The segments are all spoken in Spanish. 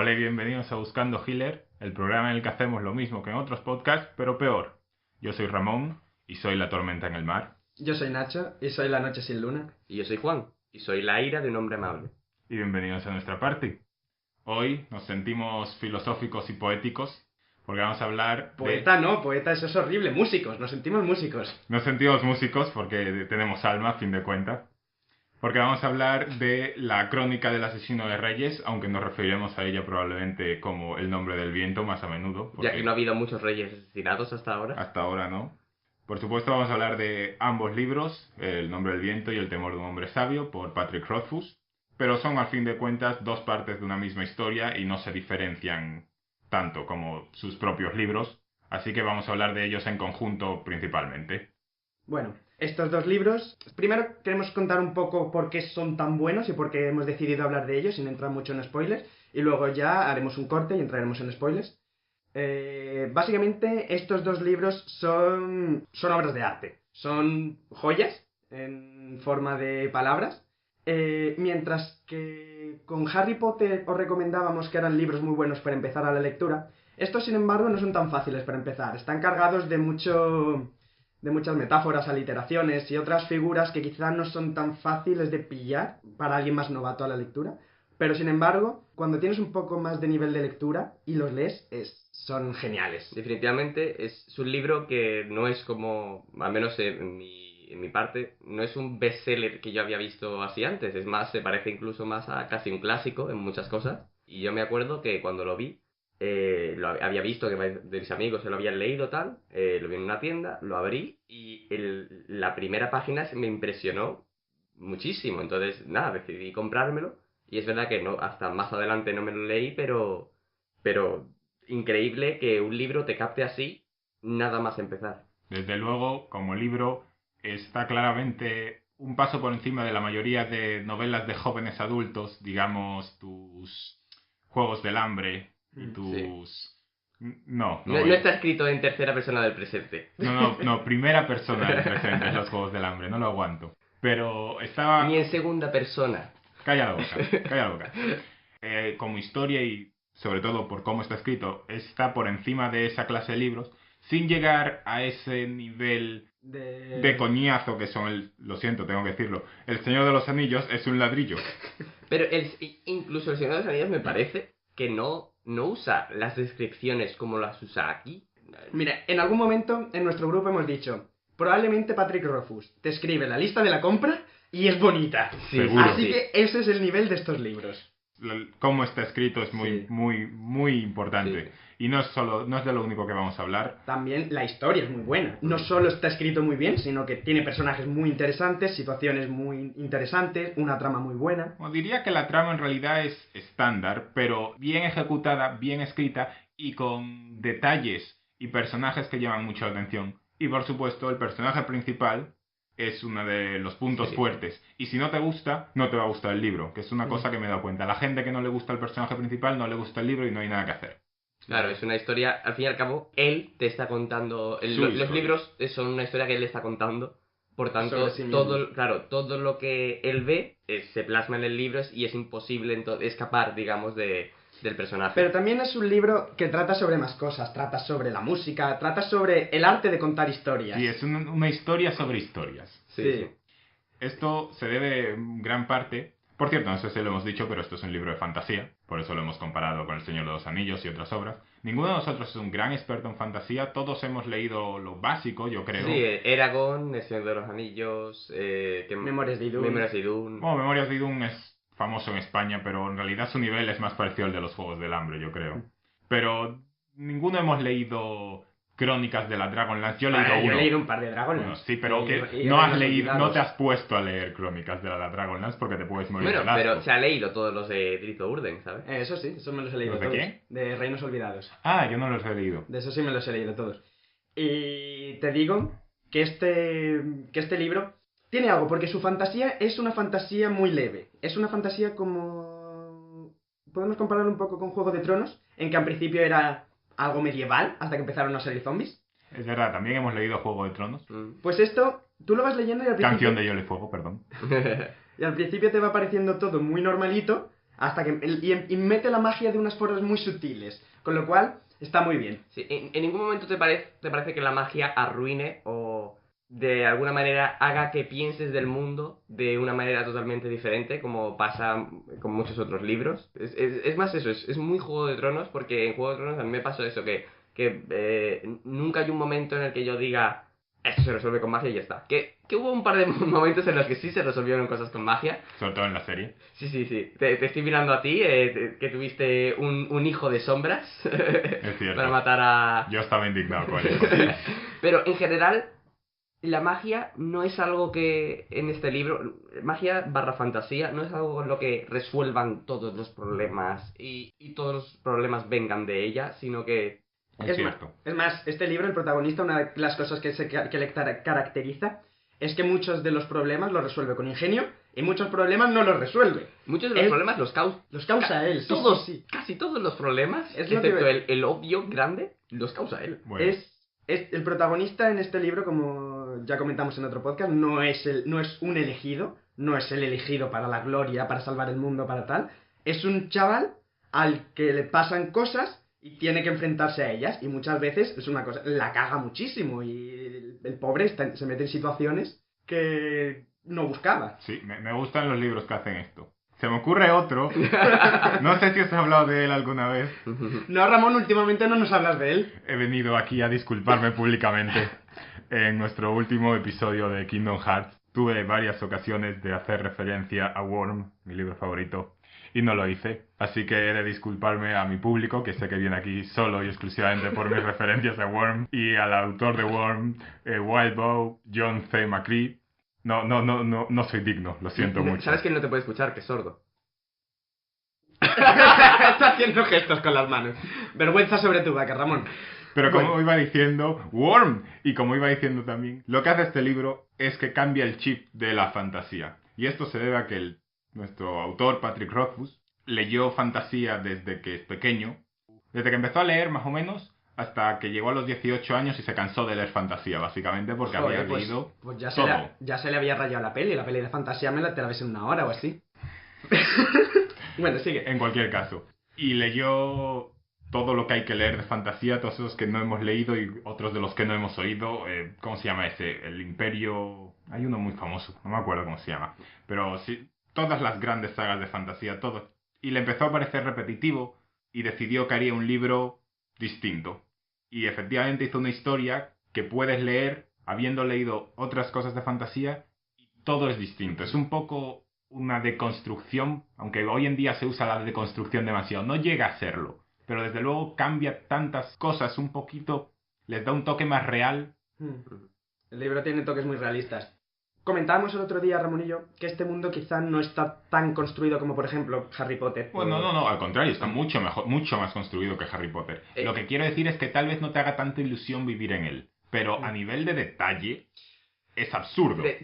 Hola y bienvenidos a Buscando Healer, el programa en el que hacemos lo mismo que en otros podcasts, pero peor. Yo soy Ramón y soy la tormenta en el mar. Yo soy Nacho y soy la noche sin luna. Y yo soy Juan y soy la ira de un hombre amable. Y bienvenidos a nuestra party. Hoy nos sentimos filosóficos y poéticos porque vamos a hablar Poeta no, poeta eso es horrible. Músicos, nos sentimos músicos. Nos sentimos músicos porque tenemos alma, a fin de cuentas. Porque vamos a hablar de la crónica del asesino de reyes, aunque nos referiremos a ella probablemente como el nombre del viento más a menudo. Ya que no ha habido muchos reyes asesinados hasta ahora. Hasta ahora no. Por supuesto vamos a hablar de ambos libros, El nombre del viento y El temor de un hombre sabio, por Patrick Rothfuss. Pero son al fin de cuentas dos partes de una misma historia y no se diferencian tanto como sus propios libros. Así que vamos a hablar de ellos en conjunto principalmente. Bueno, estos dos libros, primero queremos contar un poco por qué son tan buenos y por qué hemos decidido hablar de ellos sin entrar mucho en spoilers, y luego ya haremos un corte y entraremos en spoilers. Básicamente estos dos libros son obras de arte, son joyas en forma de palabras, mientras que con Harry Potter os recomendábamos que eran libros muy buenos para empezar a la lectura. Estos sin embargo no son tan fáciles para empezar, están cargados de muchas metáforas, aliteraciones y otras figuras que quizás no son tan fáciles de pillar para alguien más novato a la lectura. Pero sin embargo, cuando tienes un poco más de nivel de lectura y los lees, son geniales. Definitivamente es un libro que no es como, al menos en mi parte, no es un bestseller que yo había visto así antes. Es más, se parece incluso más a casi un clásico en muchas cosas. Y yo me acuerdo que cuando lo vi, lo había visto que de mis amigos se lo habían leído tal, lo vi en una tienda, lo abrí y la primera página se me impresionó muchísimo. Entonces, nada, decidí comprármelo. Y es verdad que no, hasta más adelante no me lo leí, pero increíble que un libro te capte así, nada más empezar. Desde luego, como libro, está claramente un paso por encima de la mayoría de novelas de jóvenes adultos, digamos, tus Juegos del Hambre y tus... Sí. No está escrito en tercera persona del presente. No, primera persona del presente, los Juegos del Hambre, no lo aguanto. Pero estaba... Ni en segunda persona. Calla la boca. Como historia y sobre todo por cómo está escrito, está por encima de esa clase de libros, sin llegar a ese nivel de coñazo que son, lo siento, tengo que decirlo, El Señor de los Anillos es un ladrillo. Pero incluso El Señor de los Anillos me parece que no usa las descripciones como las usa aquí. Mira, en algún momento en nuestro grupo hemos dicho, probablemente Patrick Rothfuss te escribe la lista de la compra y es bonita. Sí, seguro. Así que ese es el nivel de estos libros. Cómo está escrito es muy importante. Sí. Y no es de lo único que vamos a hablar. También la historia es muy buena. No solo está escrito muy bien, sino que tiene personajes muy interesantes, situaciones muy interesantes, una trama muy buena. Bueno, diría que la trama en realidad es estándar, pero bien ejecutada, bien escrita y con detalles y personajes que llaman mucho la atención. Y por supuesto, el personaje principal es uno de los puntos fuertes. Y si no te gusta, no te va a gustar el libro, que es una cosa que me he dado cuenta. A la gente que no le gusta el personaje principal, no le gusta el libro y no hay nada que hacer. Claro, es una historia, al fin y al cabo, él te está contando... Los libros son una historia que él está contando. Por tanto, todo lo que él ve se plasma en el libro y es imposible escapar, digamos, del personaje. Pero también es un libro que trata sobre más cosas. Trata sobre la música, trata sobre el arte de contar historias. Sí, es una historia sobre historias. Sí. Esto se debe en gran parte... Por cierto, no sé si lo hemos dicho, pero esto es un libro de fantasía. Por eso lo hemos comparado con El Señor de los Anillos y otras obras. Ninguno de nosotros es un gran experto en fantasía. Todos hemos leído lo básico, yo creo. Sí, Eragon, El Señor de los Anillos... Memorias de Idún. Bueno, Memorias de Idún es famoso en España, pero en realidad su nivel es más parecido al de los Juegos del Hambre, yo creo. Pero ninguno hemos leído Crónicas de la Dragonlance. Yo he leído uno. Yo he leído un par de Dragonlance. Bueno, sí, pero que no te has puesto a leer Crónicas de la Dragonlance porque te puedes morir de asco. Pero se ha leído todos los de Trito Urden, ¿sabes? Eso sí, eso me los he leído ¿Los de todos. quién? De Reinos Olvidados. Ah, yo no los he leído. De eso sí me los he leído todos. Y te digo que este libro tiene algo, porque su fantasía es una fantasía muy leve. Es una fantasía como... Podemos compararlo un poco con Juego de Tronos, en que al principio era algo medieval, hasta que empezaron a salir zombies. Es verdad, también hemos leído Juego de Tronos. Pues esto, tú lo vas leyendo y al principio... Canción de Hielo y Fuego, perdón. Y al principio te va pareciendo todo muy normalito, hasta que y mete la magia de unas formas muy sutiles, con lo cual está muy bien. Sí, en ningún momento te parece que la magia arruine o de alguna manera haga que pienses del mundo de una manera totalmente diferente, como pasa con muchos otros libros. Es más eso, es muy Juego de Tronos, porque en Juego de Tronos a mí me pasó eso, que nunca hay un momento en el que yo diga, esto se resuelve con magia y ya está. Que hubo un par de momentos en los que sí se resolvieron cosas con magia. Sobre todo en la serie. Sí. Te estoy mirando a ti, que tuviste un hijo de sombras Es cierto. para matar a... Yo estaba indignado con eso. Pero en general, la magia no es algo que en este libro, magia barra fantasía, no es algo con lo que resuelvan todos los problemas y todos los problemas vengan de ella, sino que... Es cierto. Es más, este libro, el protagonista, una de las cosas que le caracteriza es que muchos de los problemas los resuelve con ingenio y muchos problemas no los resuelve. Muchos de los problemas los causa él. Sí. Casi todos los problemas, Es lo excepto que... el obvio grande, los causa él. Bueno. Es el protagonista en este libro, como ya comentamos en otro podcast, no es un elegido, no es el elegido para la gloria, para salvar el mundo, para tal. Es un chaval al que le pasan cosas y tiene que enfrentarse a ellas, y muchas veces es una cosa, la caga muchísimo y el pobre se mete en situaciones que no buscaba. Sí, me gustan los libros que hacen esto. Se me ocurre otro, no sé si os he hablado de él alguna vez. No, Ramón, últimamente no nos hablas de él. He venido aquí a disculparme públicamente. En nuestro último episodio de Kingdom Hearts tuve varias ocasiones de hacer referencia a Worm, mi libro favorito, y no lo hice. Así que he de disculparme a mi público, que sé que viene aquí solo y exclusivamente por mis referencias a Worm, y al autor de Worm, Wildbow, John C. McCree. No soy digno, lo siento mucho. ¿Sabes quién no te puede escuchar? Que es sordo. Está haciendo gestos con las manos. Vergüenza sobre tu vaca, Ramón. Pero como iba diciendo, Worm, y como iba diciendo también, lo que hace este libro es que cambia el chip de la fantasía. Y esto se debe a que nuestro autor, Patrick Rothfuss, leyó fantasía desde que es pequeño, desde que empezó a leer más o menos, hasta que llegó a los 18 años y se cansó de leer fantasía, básicamente, porque había leído ya todo. Ya se le había rayado la peli de fantasía te la ves en una hora o así. Bueno, sigue. En cualquier caso. Y leyó todo lo que hay que leer de fantasía, todos esos que no hemos leído y otros de los que no hemos oído. ¿Cómo se llama ese? El Imperio... Hay uno muy famoso, no me acuerdo cómo se llama. Pero sí, todas las grandes sagas de fantasía, todo. Y le empezó a parecer repetitivo y decidió que haría un libro distinto. Y efectivamente hizo una historia que puedes leer habiendo leído otras cosas de fantasía y todo es distinto. Es un poco una deconstrucción, aunque hoy en día se usa la deconstrucción demasiado. No llega a serlo, pero desde luego cambia tantas cosas un poquito, les da un toque más real. El libro tiene toques muy realistas. Comentábamos el otro día, Ramón y yo, que este mundo quizá no está tan construido como, por ejemplo, Harry Potter. Bueno, no, al contrario, está mucho mejor, mucho más construido que Harry Potter. Lo que quiero decir es que tal vez no te haga tanta ilusión vivir en él, pero a nivel de detalle es absurdo. De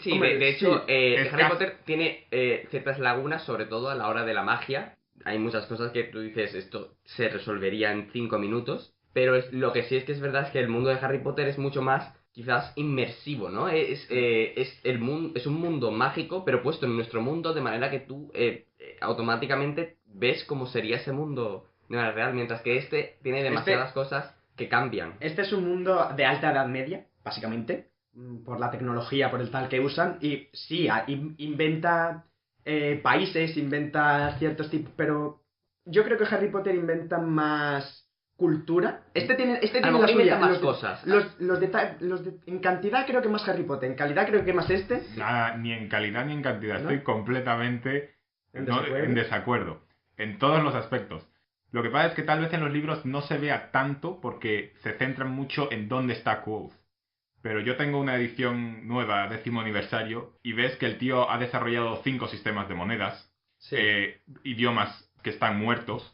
hecho, Harry casi... Potter tiene ciertas lagunas, sobre todo a la hora de la magia. Hay muchas cosas que tú dices, esto se resolvería en 5 minutos, pero lo que sí es que es verdad es que el mundo de Harry Potter es mucho más... quizás inmersivo, ¿no? Es un mundo mágico, pero puesto en nuestro mundo de manera que tú automáticamente ves cómo sería ese mundo de manera real, mientras que este tiene demasiadas cosas que cambian. Este es un mundo de alta edad media, básicamente, por la tecnología, por el tal que usan, y sí, inventa países, inventa ciertos tipos, pero yo creo que Harry Potter inventa más... cultura. Este tiene la suya. Más cosas. En cantidad creo que más Harry Potter. En calidad creo que más este. Nada, ni en calidad ni en cantidad. ¿No? Estoy completamente en desacuerdo. En todos los aspectos. Lo que pasa es que tal vez en los libros no se vea tanto porque se centran mucho en dónde está Quoth. Pero yo tengo una edición nueva, 10º aniversario, y ves que el tío ha desarrollado 5 sistemas de monedas, sí. Idiomas que están muertos,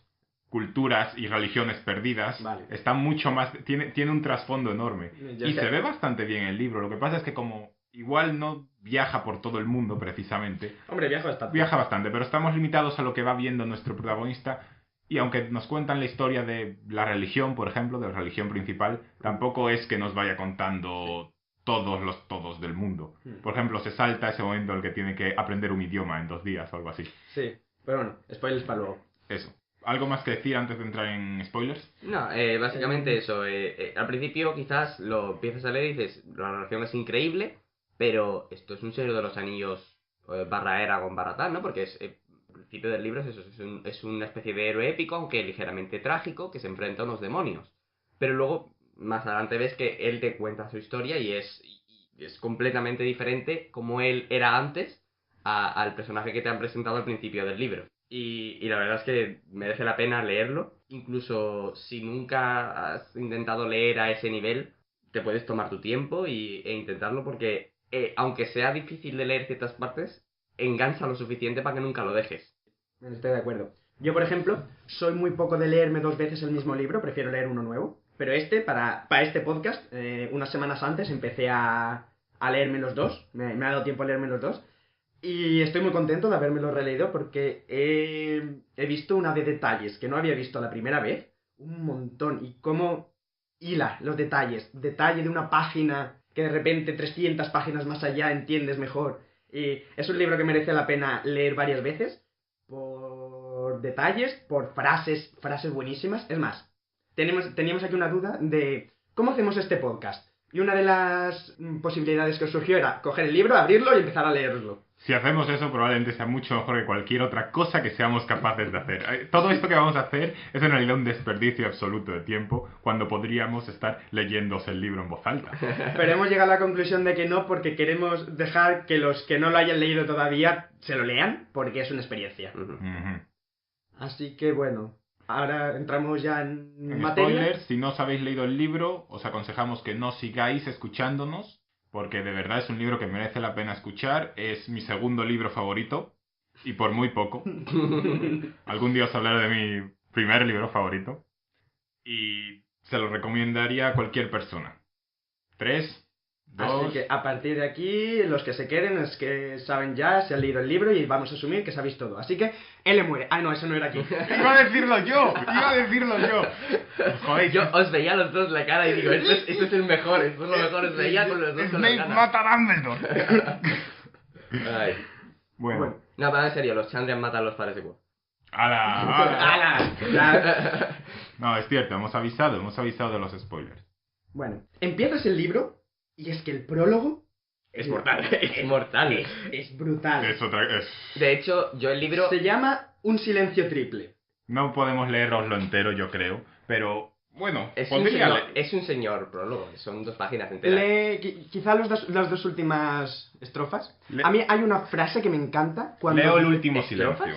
culturas y religiones perdidas. Vale. Está mucho más... Tiene un trasfondo enorme. Y se ve bastante bien el libro. Lo que pasa es que como igual no viaja por todo el mundo precisamente... Hombre, viaja bastante, pero estamos limitados a lo que va viendo nuestro protagonista. Y aunque nos cuentan la historia de la religión, por ejemplo, de la religión principal, tampoco es que nos vaya contando todos del mundo. Por ejemplo, se salta ese momento en el que tiene que aprender un idioma en 2 días o algo así. Sí. Pero bueno, spoilers para luego. Eso. ¿Algo más que decir antes de entrar en spoilers? No, básicamente eso. Al principio quizás lo empiezas a leer y dices, la narración es increíble, pero esto es un Señor de los Anillos barra Eragon barra tal, ¿no? Porque al principio del libro es eso, es una especie de héroe épico, aunque ligeramente trágico, que se enfrenta a unos demonios. Pero luego, más adelante ves que él te cuenta su historia y es completamente diferente como él era antes al personaje que te han presentado al principio del libro. Y la verdad es que merece la pena leerlo. Incluso si nunca has intentado leer a ese nivel, te puedes tomar tu tiempo e intentarlo porque, aunque sea difícil de leer ciertas partes, engancha lo suficiente para que nunca lo dejes. Estoy de acuerdo. Yo, por ejemplo, soy muy poco de leerme 2 veces el mismo libro, prefiero leer uno nuevo. Pero para este podcast, unas semanas antes empecé a leerme los dos. Me ha dado tiempo a leerme los dos. Y estoy muy contento de habérmelo releído porque he visto una de detalles que no había visto la primera vez. Un montón. Y cómo hila los detalles. Detalle de una página que de repente 300 páginas más allá entiendes mejor. Y es un libro que merece la pena leer varias veces. Por detalles, por frases buenísimas. Es más, teníamos aquí una duda de cómo hacemos este podcast. Y una de las posibilidades que os surgió era coger el libro, abrirlo y empezar a leerlo. Si hacemos eso, probablemente sea mucho mejor que cualquier otra cosa que seamos capaces de hacer. Todo esto que vamos a hacer es en realidad un desperdicio absoluto de tiempo cuando podríamos estar leyéndose el libro en voz alta. Pero hemos llegado a la conclusión de que no, porque queremos dejar que los que no lo hayan leído todavía se lo lean, porque es una experiencia. Así que bueno, ahora entramos ya en materia. Spoilers, si no os habéis leído el libro, os aconsejamos que no sigáis escuchándonos, porque de verdad es un libro que merece la pena escuchar. Es mi segundo libro favorito, y por muy poco. Algún día os hablaré de mi primer libro favorito, y se lo recomendaría a cualquier persona. 3, 2... Así que a partir de aquí, los que se queden es que saben ya, se han leído el libro y vamos a asumir que sabéis todo. Así que él le muere. Ah, no, eso no era aquí. ¡Iba a decirlo yo! Joder, Yo os veía a los dos la cara y digo, esto es el mejor, esto es lo mejor, os veía con los dos con la Snape cara. mata a Dumbledore. Ay. Bueno. No, pero en serio, los Chandrian matan a los padres de Quo. ¡Hala! Ya. No, es cierto, hemos avisado de los spoilers. Bueno, empiezas el libro y es que el prólogo Es mortal. Es mortal. es brutal. De hecho, yo el libro... Se llama Un silencio triple. No podemos leeroslo entero, yo creo, pero bueno, Es un señor prólogo, son 2 páginas enteras. Quizá las dos últimas estrofas. A mí hay una frase que me encanta cuando... Leo el último ¿Estrofas?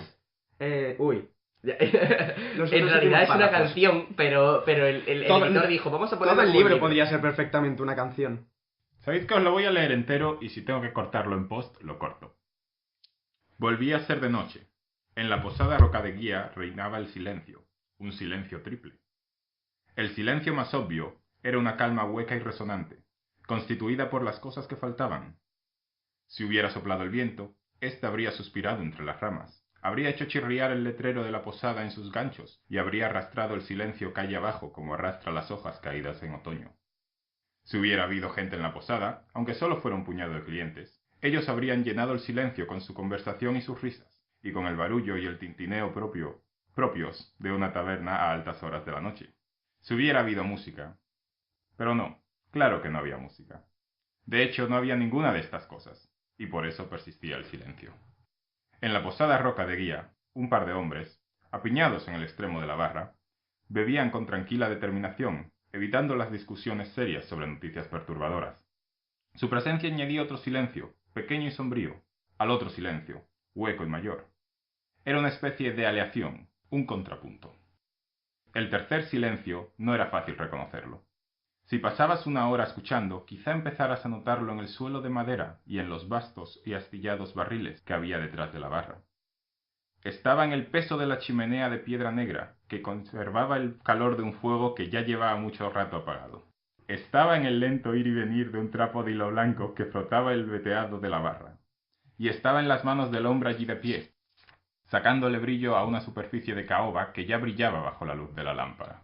silencio. Uy. En realidad es una canción, pero el editor dijo, vamos a poner todo el libro podría ser perfectamente una canción. ¿Sabéis que os lo voy a leer entero y si tengo que cortarlo en post, lo corto? Volvía a ser de noche. En la posada Roca de Guía reinaba el silencio, un silencio triple. El silencio más obvio era una calma hueca y resonante, constituida por las cosas que faltaban. Si hubiera soplado el viento, éste habría suspirado entre las ramas, habría hecho chirriar el letrero de la posada en sus ganchos y habría arrastrado el silencio calle abajo como arrastra las hojas caídas en otoño. Si hubiera habido gente en la posada, aunque solo fuera un puñado de clientes, ellos habrían llenado el silencio con su conversación y sus risas, y con el barullo y el tintineo propios de una taberna a altas horas de la noche. Si hubiera habido música. Pero no, claro que no había música. De hecho, no había ninguna de estas cosas, y por eso persistía el silencio. En la posada Roca de Guía, un par de hombres, apiñados en el extremo de la barra, bebían con tranquila determinación, evitando las discusiones serias sobre noticias perturbadoras. Su presencia añadía otro silencio, pequeño y sombrío, al otro silencio, hueco y mayor. Era una especie de aleación, un contrapunto. El tercer silencio no era fácil reconocerlo. Si pasabas una hora escuchando, quizá empezaras a notarlo en el suelo de madera y en los vastos y astillados barriles que había detrás de la barra. Estaba en el peso de la chimenea de piedra negra, que conservaba el calor de un fuego que ya llevaba mucho rato apagado. Estaba en el lento ir y venir de un trapo de hilo blanco que frotaba el veteado de la barra. Y estaba en las manos del hombre allí de pie, sacándole brillo a una superficie de caoba que ya brillaba bajo la luz de la lámpara.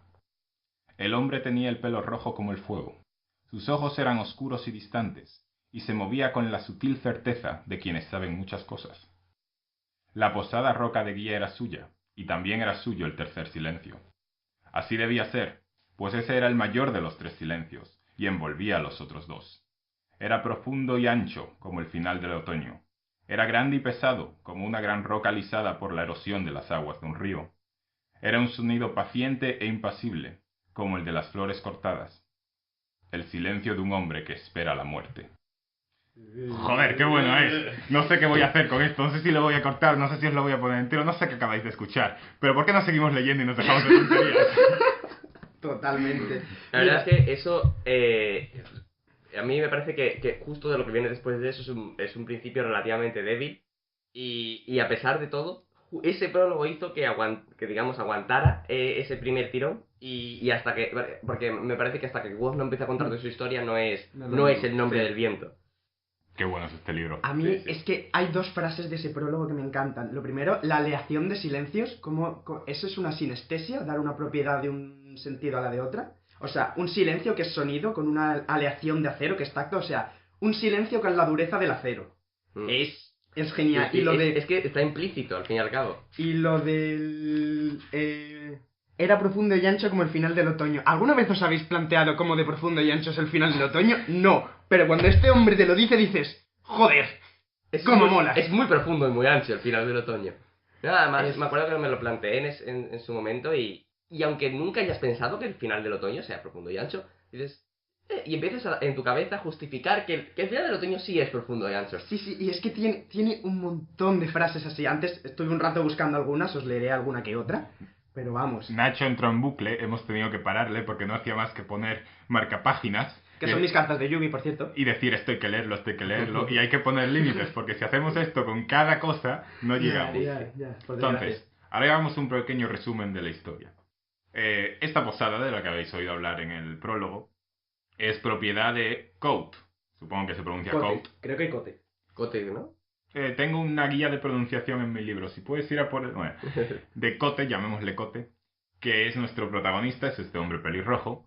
El hombre tenía el pelo rojo como el fuego. Sus ojos eran oscuros y distantes, y se movía con la sutil certeza de quienes saben muchas cosas. La posada roca de guía era suya, y también era suyo el tercer silencio. Así debía ser, pues ese era el mayor de los 3 silencios, y envolvía a los otros 2. Era profundo y ancho, como el final del otoño. Era grande y pesado, como una gran roca alisada por la erosión de las aguas de un río. Era un sonido paciente e impasible, como el de las flores cortadas. El silencio de un hombre que espera la muerte. Joder, qué bueno es. No sé qué voy a hacer con esto, no sé si lo voy a cortar, no sé si os lo voy a poner entero, no sé qué acabáis de escuchar. Pero ¿por qué no seguimos leyendo y nos dejamos de tonterías? Totalmente. La verdad es que eso, a mí me parece que justo de lo que viene después de eso es un principio relativamente débil y a pesar de todo, ese prólogo hizo que digamos, aguantara ese primer tirón y hasta que, porque me parece que hasta que Woz no empieza a contar de su historia no es el nombre del viento. Qué bueno es este libro. A mí Sí, sí. es que hay 2 frases de ese prólogo que me encantan. Lo primero, la aleación de silencios, eso es una sinestesia, dar una propiedad de un sentido a la de otra. O sea, un silencio que es sonido con una aleación de acero que es tacto, o sea, un silencio con la dureza del acero. Es genial. Sí, Y lo de... es que está implícito, al fin y al cabo. Y lo del... era profundo y ancho como el final del otoño. ¿Alguna vez os habéis planteado cómo de profundo y ancho es el final del otoño? No. Pero cuando este hombre te lo dice, dices... ¡Joder! ¡Cómo mola! Es muy profundo y muy ancho el final del otoño. Nada más, Es- me acuerdo que me lo planteé en su momento y aunque nunca hayas pensado que el final del otoño sea profundo y ancho, dices... y empiezas en tu cabeza a justificar que el final del otoño sí es profundo y ancho. Sí, sí, y es que tiene un montón de frases así. Antes estuve un rato buscando algunas, os leeré alguna que otra. Pero vamos. Nacho entró en bucle, hemos tenido que pararle porque no hacía más que poner marcapáginas. Que son mis cartas de Yugi, por cierto. Y decir esto hay que leerlo, y hay que poner límites, porque si hacemos esto con cada cosa, no llegamos. Ya, por Entonces, desgracia. ahora hagamos un pequeño resumen de la historia. Esta posada, de la que habéis oído hablar en el prólogo, es propiedad de Cote. Supongo que se pronuncia Cote. Creo que hay Cote. Cote, ¿no? Tengo una guía de pronunciación en mi libro. Si puedes ir a por... Bueno, de Cote, llamémosle Cote, que es nuestro protagonista, es este hombre pelirrojo.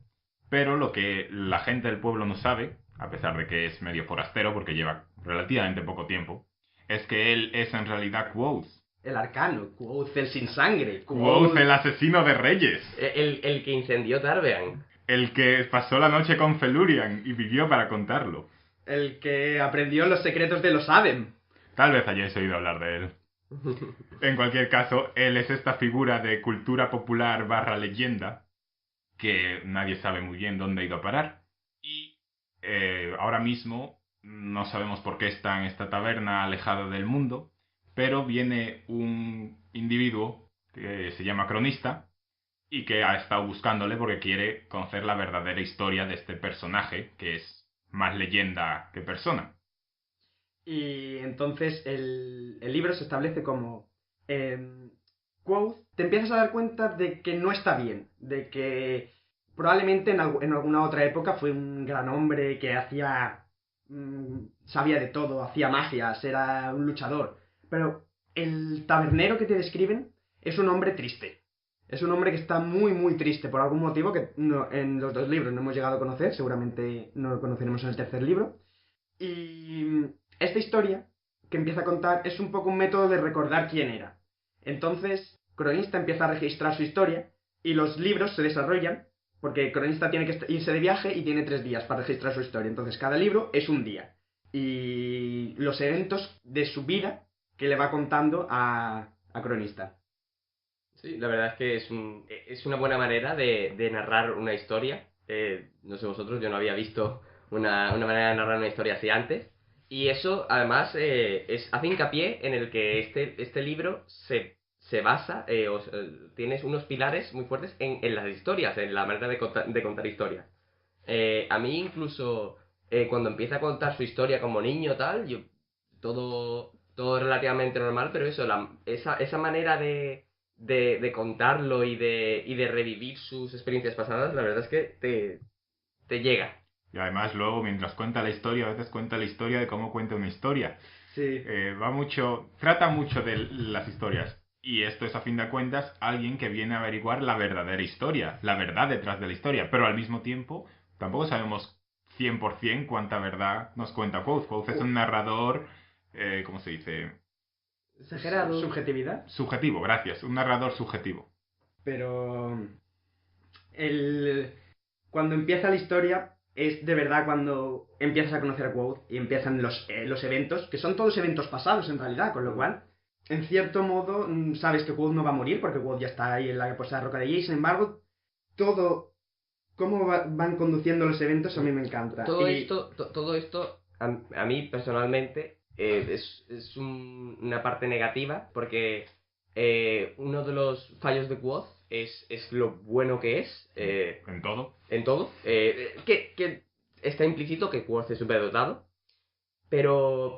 Pero lo que la gente del pueblo no sabe, a pesar de que es medio forastero porque lleva relativamente poco tiempo, es que él es en realidad Quoth. El arcano, Quoth el sin sangre. Quoth, el asesino de reyes. El que incendió Tarbean. El que pasó la noche con Felurian y vivió para contarlo. El que aprendió los secretos de los Adem. Tal vez hayáis oído hablar de él. En cualquier caso, él es esta figura de cultura popular / leyenda que nadie sabe muy bien dónde ha ido a parar. Y ahora mismo no sabemos por qué está en esta taberna alejada del mundo, pero viene un individuo que se llama Cronista y que ha estado buscándole porque quiere conocer la verdadera historia de este personaje, que es más leyenda que persona. Y entonces el libro se establece como... Quoth, te empiezas a dar cuenta de que no está bien, de que probablemente en alguna otra época fue un gran hombre que hacía... sabía de todo, hacía magias, era un luchador. Pero el tabernero que te describen es un hombre triste. Es un hombre que está muy, muy triste por algún motivo que en los 2 libros no hemos llegado a conocer, seguramente no lo conoceremos en el tercer libro. Y esta historia que empieza a contar es un poco un método de recordar quién era. Entonces, Cronista empieza a registrar su historia y los libros se desarrollan porque Cronista tiene que irse de viaje y tiene 3 días para registrar su historia. Entonces, cada libro es un día. Y los eventos de su vida que le va contando a Cronista. Sí, la verdad es que es una buena manera de narrar una historia. No sé vosotros, yo no había visto una manera de narrar una historia así antes. Y eso, además, hace hincapié en el que este libro se basa, tienes unos pilares muy fuertes en las historias, en la manera de contar historias. A mí incluso, cuando empieza a contar su historia como niño tal, todo relativamente normal, pero eso, esa manera de contarlo y de revivir sus experiencias pasadas, la verdad es que te llega. Y además luego, mientras cuenta la historia, a veces cuenta la historia de cómo cuenta una historia. Sí. Trata mucho de las historias. Y esto es, a fin de cuentas, alguien que viene a averiguar la verdadera historia, la verdad detrás de la historia. Pero al mismo tiempo, tampoco sabemos 100% cuánta verdad nos cuenta Quoth. Quoth es un narrador, ¿cómo se dice? exagerado. Subjetividad. Subjetivo, gracias. Un narrador subjetivo. Pero cuando empieza la historia es de verdad cuando empiezas a conocer a Quoth y empiezan los eventos, que son todos eventos pasados en realidad, con lo cual, en cierto modo, sabes que Quoth no va a morir porque Quoth ya está ahí en la posada roca de Jay. Sin embargo, cómo van conduciendo los eventos a mí me encanta. Todo esto a mí personalmente es una parte negativa porque uno de los fallos de Quoth es lo bueno que es. En todo. En todo. Que está implícito que Quoth es superdotado. Pero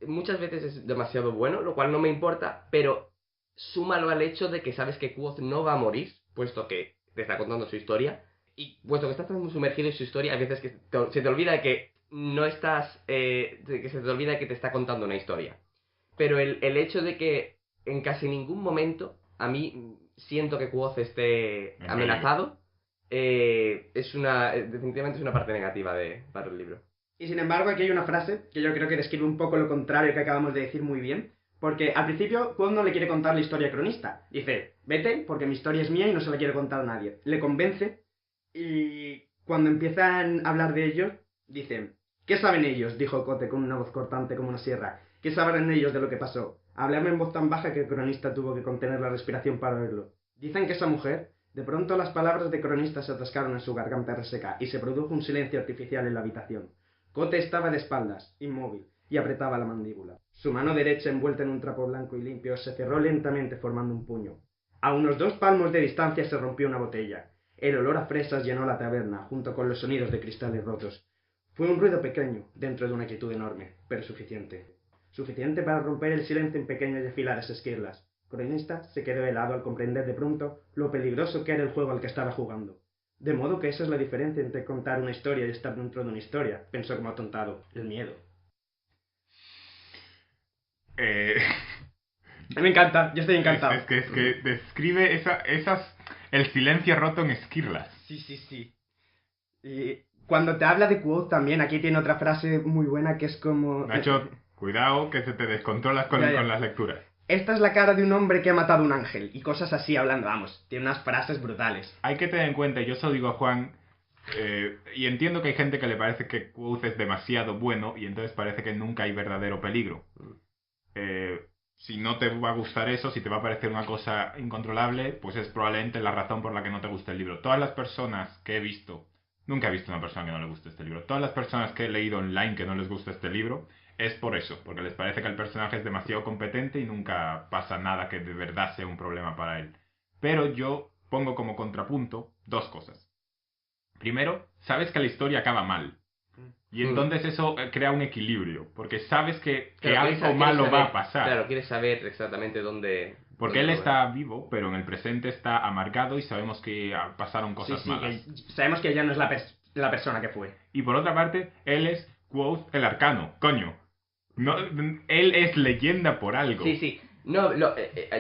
muchas veces es demasiado bueno, lo cual no me importa, pero súmalo al hecho de que sabes que Quoth no va a morir, puesto que te está contando su historia. Y puesto que estás tan sumergido en su historia, hay veces que se te olvida de que no estás... que se te olvida de que te está contando una historia. Pero el hecho de que en casi ningún momento a mí siento que Quoth esté amenazado, definitivamente es una parte negativa para el libro. Y sin embargo, aquí hay una frase que yo creo que describe un poco lo contrario que acabamos de decir muy bien. Porque al principio Quoth no le quiere contar la historia a Cronista. Dice, vete, porque mi historia es mía y no se la quiere contar a nadie. Le convence y cuando empiezan a hablar de ellos, dicen, ¿qué saben ellos? Dijo Cote con una voz cortante como una sierra. ¿Qué saben ellos de lo que pasó? Hablarme en voz tan baja que el cronista tuvo que contener la respiración para oírlo. Dicen que esa mujer... De pronto las palabras de Cronista se atascaron en su garganta reseca y se produjo un silencio artificial en la habitación. Cote estaba de espaldas, inmóvil, y apretaba la mandíbula. Su mano derecha, envuelta en un trapo blanco y limpio, se cerró lentamente formando un puño. A unos 2 palmos de distancia se rompió una botella. El olor a fresas llenó la taberna, junto con los sonidos de cristales rotos. Fue un ruido pequeño, dentro de una quietud enorme, pero suficiente. Suficiente para romper el silencio en pequeñas y afiladas esquirlas. Cronista se quedó helado al comprender de pronto lo peligroso que era el juego al que estaba jugando. De modo que esa es la diferencia entre contar una historia y estar dentro de una historia, pensó como atontado, el miedo. Me encanta, yo estoy encantado. Es que describe el silencio roto en esquirlas. Sí. Y cuando te habla de Quoth también, aquí tiene otra frase muy buena que es como... Nacho, cuidado que se te descontrolas con las lecturas. Esta es la cara de un hombre que ha matado a un ángel. Y cosas así hablando, vamos. Tiene unas frases brutales. Hay que tener en cuenta, y yo se lo digo a Juan, y entiendo que hay gente que le parece que Quoth es demasiado bueno y entonces parece que nunca hay verdadero peligro. Si no te va a gustar eso, si te va a parecer una cosa incontrolable, pues es probablemente la razón por la que no te gusta el libro. Todas las personas que he visto, nunca he visto una persona que no le guste este libro, todas las personas que he leído online que no les gusta este libro, es por eso, porque les parece que el personaje es demasiado competente y nunca pasa nada que de verdad sea un problema para él. Pero yo pongo como contrapunto 2 cosas. Primero, sabes que la historia acaba mal. Y entonces eso crea un equilibrio, porque sabes que algo malo va a pasar. Claro, quieres saber exactamente dónde... Porque él está vivo, pero en el presente está amargado y sabemos que pasaron cosas malas. Sabemos que ya no es la persona que fue. Y por otra parte, él es Quoth el Arcano, coño. No, él es leyenda por algo. Sí. No,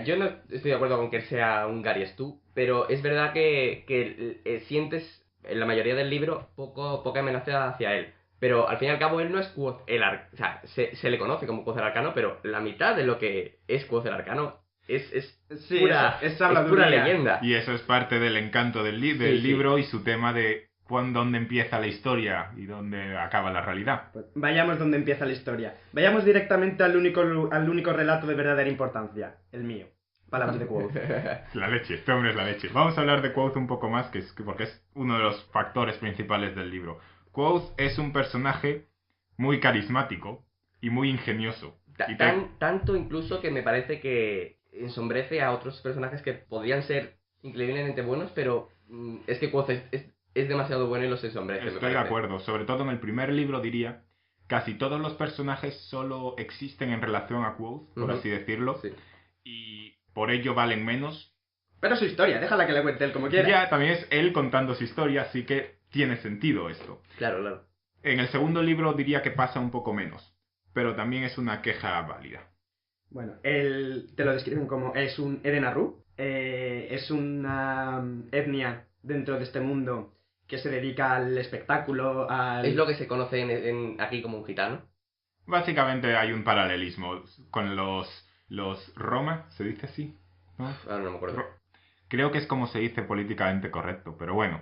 yo no estoy de acuerdo con que sea un Gary Stu, pero es verdad que sientes en la mayoría del libro poca amenaza hacia él. Pero al fin y al cabo él no es Quoth el Arcano. O sea, se le conoce como Quoth el Arcano, pero la mitad de lo que es Quoth el Arcano es pura leyenda. Y eso es parte del encanto del libro y su tema de dónde empieza la historia y dónde acaba la realidad. Pues vayamos donde empieza la historia. Vayamos directamente al único relato de verdadera importancia, el mío. Palabras de Quoth. La leche, este hombre es la leche. Vamos a hablar de Quoth un poco más, porque es uno de los factores principales del libro. Quoth es un personaje muy carismático y muy ingenioso. Tanto incluso que me parece que ensombrece a otros personajes que podrían ser increíblemente buenos, pero es que Quoth es demasiado bueno y los ensombrece. Estoy de acuerdo, sobre todo en el primer libro diría, casi todos los personajes solo existen en relación a Quoth, por así decirlo, y por ello valen menos. Pero su historia, déjala que la cuente él como quiera. Ya, también es él contando su historia, así que tiene sentido esto. Claro. En el segundo libro diría que pasa un poco menos, pero también es una queja válida. Bueno, él te lo describen como es un Edenaru, es una etnia dentro de este mundo que se dedica al espectáculo, Es lo que se conoce aquí como un gitano. Básicamente hay un paralelismo con los los Roma, ¿se dice así? ¿No? Ahora no me acuerdo. Creo que es como se dice políticamente correcto, pero bueno.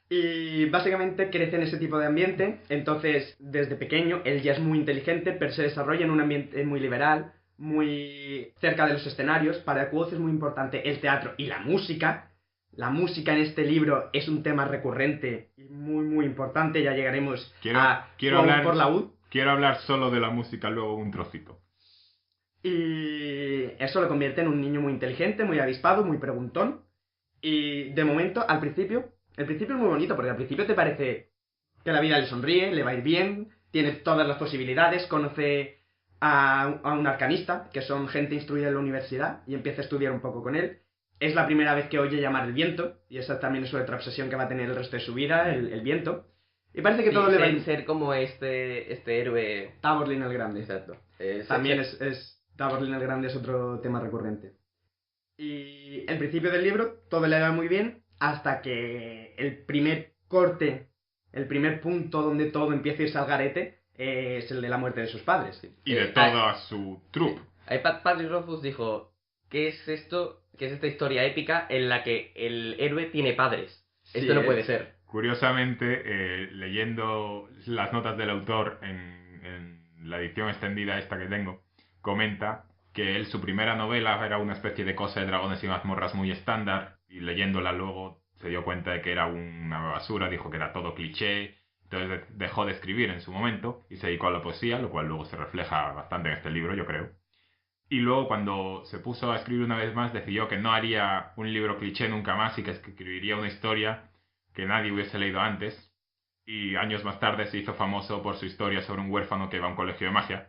Y básicamente crece en ese tipo de ambiente, entonces desde pequeño él ya es muy inteligente, pero se desarrolla en un ambiente muy liberal, muy cerca de los escenarios. Para Quoth es muy importante el teatro y la música. La música en este libro es un tema recurrente y muy importante, ya llegaremos a quiero hablar por laúd. Quiero hablar solo de la música, luego un trocito. Y eso lo convierte en un niño muy inteligente, muy avispado, muy preguntón. Y de momento, al principio, el principio es muy bonito, porque al principio te parece que la vida le sonríe, le va a ir bien, tiene todas las posibilidades, conoce a un arcanista, que son gente instruida en la universidad, y empieza a estudiar un poco con él. Es la primera vez que oye llamar el viento, y esa también es otra obsesión que va a tener el resto de su vida, el viento. Y parece que todo le va a ir... ser como este héroe... Taborlin el Grande. Exacto. También Taborlin el Grande es otro tema recurrente. Y el principio del libro todo le va muy bien hasta que el primer corte, el primer punto donde todo empieza a irse al garete es el de la muerte de sus padres. Y de toda su troupe. Ahí Patrick Rothfuss dijo, ¿qué es esto? ¿Qué es esta historia épica en la que el héroe tiene padres? Esto no puede ser. Curiosamente, leyendo las notas del autor en la edición extendida esta que tengo, comenta que él, su primera novela era una especie de cosa de dragones y mazmorras muy estándar, y leyéndola luego se dio cuenta de que era una basura, dijo que era todo cliché, entonces dejó de escribir en su momento y se dedicó a la poesía, lo cual luego se refleja bastante en este libro, yo creo. Y luego, cuando se puso a escribir una vez más, decidió que no haría un libro cliché nunca más y que escribiría una historia que nadie hubiese leído antes. Y años más tarde se hizo famoso por su historia sobre un huérfano que va a un colegio de magia.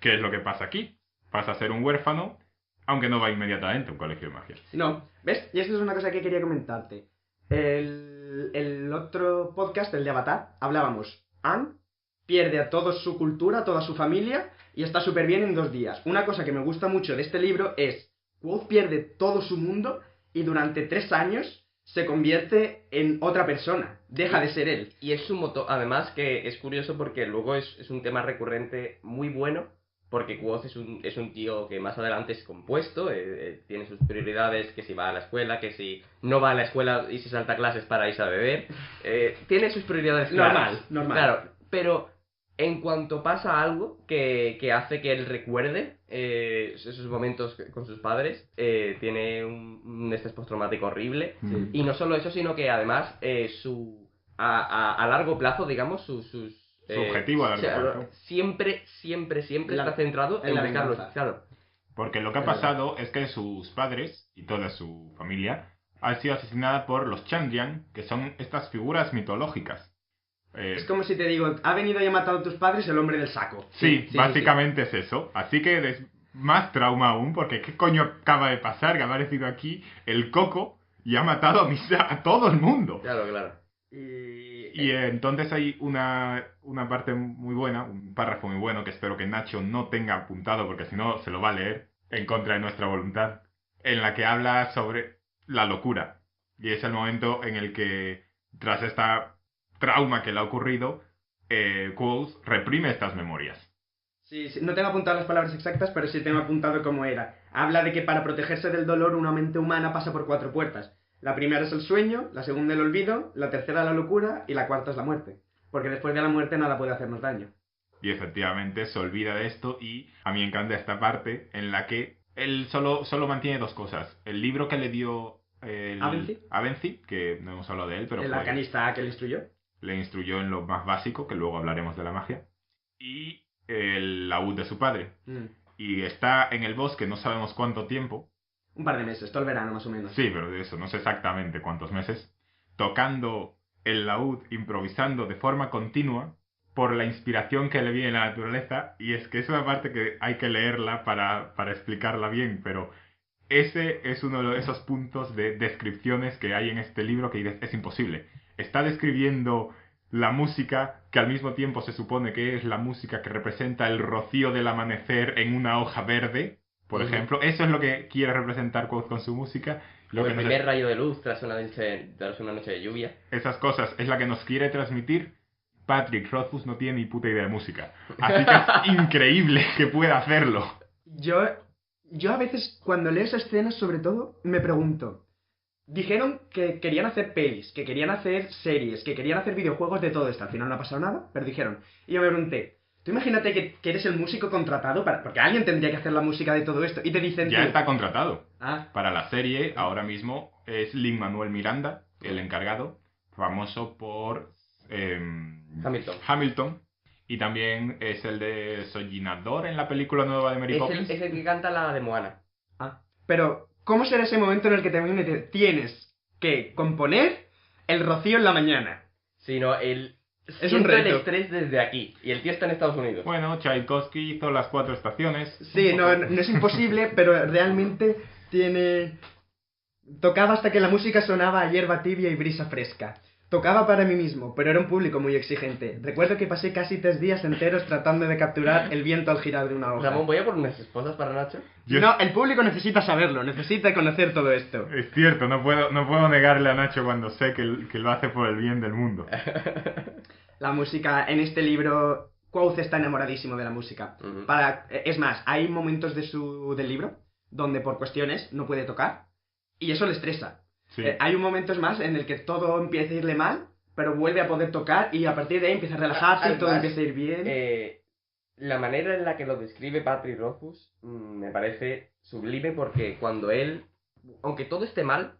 ¿Qué es lo que pasa aquí? Pasa a ser un huérfano, aunque no va inmediatamente a un colegio de magia. No, ¿ves? Y esto es una cosa que quería comentarte. El otro podcast, el de Avatar, hablábamos. Aang pierde a toda su cultura, a toda su familia, y está súper bien en 2 días. Una cosa que me gusta mucho de este libro es Quoth pierde todo su mundo y durante 3 años se convierte en otra persona. Deja de ser él. Y es su motor. Además que es curioso porque luego es un tema recurrente muy bueno, porque Quoth es un tío que más adelante es compuesto, tiene sus prioridades, que si va a la escuela, que si no va a la escuela y se salta clases para irse a beber. Tiene sus prioridades claras. Normal. Claro, pero en cuanto pasa algo que hace que él recuerde esos momentos con sus padres, tiene un estrés postraumático horrible. Sí. Y no solo eso, sino que además a largo plazo, digamos, su objetivo a largo plazo. Siempre está centrado en la buscarlos. venganza. Claro. Porque lo que ha pasado es que sus padres y toda su familia han sido asesinadas por los Chandrian, que son estas figuras mitológicas. Es como si te digo, ha venido y ha matado a tus padres el hombre del saco. Sí, básicamente es eso. Así que es más trauma aún, porque ¿qué coño acaba de pasar? Que ha aparecido aquí el Coco y ha matado a todo el mundo. Claro. Y entonces hay una parte muy buena, un párrafo muy bueno, que espero que Nacho no tenga apuntado, porque si no se lo va a leer en contra de nuestra voluntad, en la que habla sobre la locura. Y es el momento en el que, tras esta trauma que le ha ocurrido, Quoth reprime estas memorias. Sí, no tengo apuntado las palabras exactas, pero sí tengo apuntado cómo era. Habla de que para protegerse del dolor una mente humana pasa por 4 puertas. La primera es el sueño, la segunda el olvido, la tercera la locura y la cuarta es la muerte. Porque después de la muerte nada puede hacernos daño. Y efectivamente se olvida de esto, y a mí me encanta esta parte en la que él solo mantiene 2 cosas. El libro que le dio Avency, que no hemos hablado de él, pero el arcanista que le instruyó. Le instruyó en lo más básico, que luego hablaremos de la magia. Y el laúd de su padre. Y está en el bosque no sabemos cuánto tiempo. Un par de meses, todo el verano más o menos. Sí, pero de eso no sé exactamente cuántos meses. Tocando el laúd, improvisando de forma continua por la inspiración que le viene de la naturaleza. Y es que es una parte que hay que leerla para explicarla bien, pero ese es uno de esos puntos de descripciones que hay en este libro que es imposible. Está describiendo la música que al mismo tiempo se supone que es la música que representa el rocío del amanecer en una hoja verde, por ejemplo. Eso es lo que quiere representar Quoth con su música. El primer rayo de luz tras una noche de lluvia. Esas cosas es la que nos quiere transmitir, Patrick Rothfuss no tiene ni puta idea de música. Así que es increíble que pueda hacerlo. Yo a veces, cuando leo esa escena, sobre todo, me pregunto. Dijeron que querían hacer pelis, que querían hacer series, que querían hacer videojuegos de todo esto. Al final no ha pasado nada, pero dijeron. Y yo me pregunté, tú imagínate que eres el músico contratado para... Porque alguien tendría que hacer la música de todo esto. Y te dicen... Ya está contratado. Ah, Para la serie, ahora mismo, es Lin-Manuel Miranda, el encargado, famoso por Hamilton. Y también es el de Soñador en la película nueva de Mary Poppins. Es el que canta la de Moana. pero, ¿cómo será ese momento en el que tienes que componer el Rocío en la mañana? Sí, no, es un reto. el estrés desde aquí. Y el tío está en Estados Unidos. Bueno, Tchaikovsky hizo las 4 estaciones. Sí, no es imposible, pero realmente tiene... Tocaba hasta que la música sonaba a hierba tibia y brisa fresca. Tocaba para mí mismo, pero era un público muy exigente. Recuerdo que pasé casi 3 días enteros tratando de capturar el viento al girar de una hoja. Ramón, voy a por unas esposas para Nacho. No, el público necesita saberlo, necesita conocer todo esto. Es cierto, no puedo negarle a Nacho cuando sé que lo hace por el bien del mundo. La música en este libro, Quoth está enamoradísimo de la música. Uh-huh. Es más, hay momentos del libro donde por cuestiones no puede tocar y eso le estresa. Sí. Hay un momento más en el que todo empieza a irle mal, pero vuelve a poder tocar y a partir de ahí empieza a relajarse y todo empieza a ir bien. La manera en la que lo describe Patrick Rothfuss me parece sublime porque cuando él, aunque todo esté mal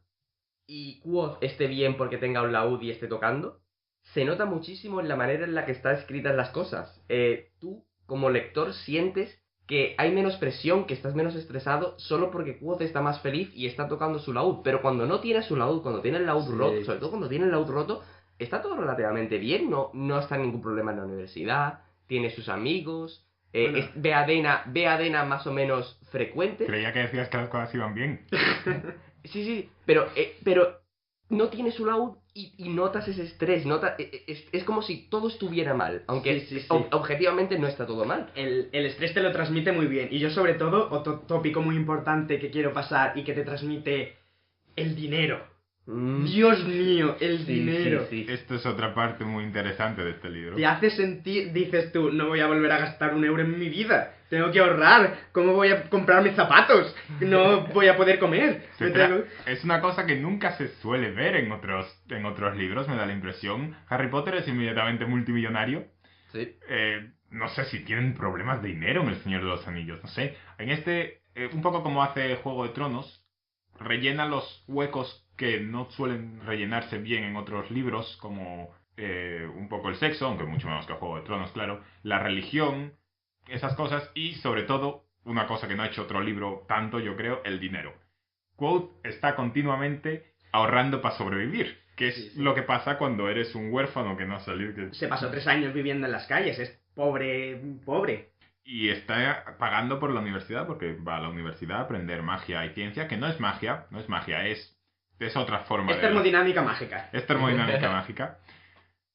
y Quoth esté bien porque tenga un laúd y esté tocando, se nota muchísimo en la manera en la que están escritas las cosas. Tú, como lector, sientes que hay menos presión, que estás menos estresado, solo porque Quoth está más feliz y está tocando su laúd. Pero cuando no tiene su laúd, cuando tiene el laúd roto, sobre todo cuando tiene el laúd roto, está todo relativamente bien, no está ningún problema en la universidad, tiene sus amigos, Bueno. ve a Dena más o menos frecuente. Creía que decías que las cosas iban bien. Sí, pero no tiene su laúd y notas ese estrés, es como si todo estuviera mal, aunque Sí. objetivamente no está todo mal. El estrés te lo transmite muy bien. Y yo sobre todo, otro tópico muy importante que quiero pasar y que te transmite el dinero. Dios mío, el dinero. Sí. Esto es otra parte muy interesante de este libro. Te hace sentir, dices tú, no voy a volver a gastar 1 euro en mi vida. Tengo que ahorrar. ¿Cómo voy a comprarme zapatos? No voy a poder comer. Es una cosa que nunca se suele ver en otros libros, me da la impresión. Harry Potter es inmediatamente multimillonario. Sí. No sé si tienen problemas de dinero en El Señor de los Anillos, no sé. En este, un poco como hace Juego de Tronos, rellena los huecos que no suelen rellenarse bien en otros libros, como un poco el sexo, aunque mucho menos que Juego de Tronos, claro, la religión, esas cosas, y sobre todo, una cosa que no ha hecho otro libro tanto, yo creo, el dinero. Quoth está continuamente ahorrando para sobrevivir, que es lo que pasa cuando eres un huérfano que no ha salido. Se pasó 3 años viviendo en las calles, es pobre. Y está pagando por la universidad, porque va a la universidad a aprender magia y ciencia, que no es magia, es otra forma Es termodinámica mágica. Es termodinámica mágica.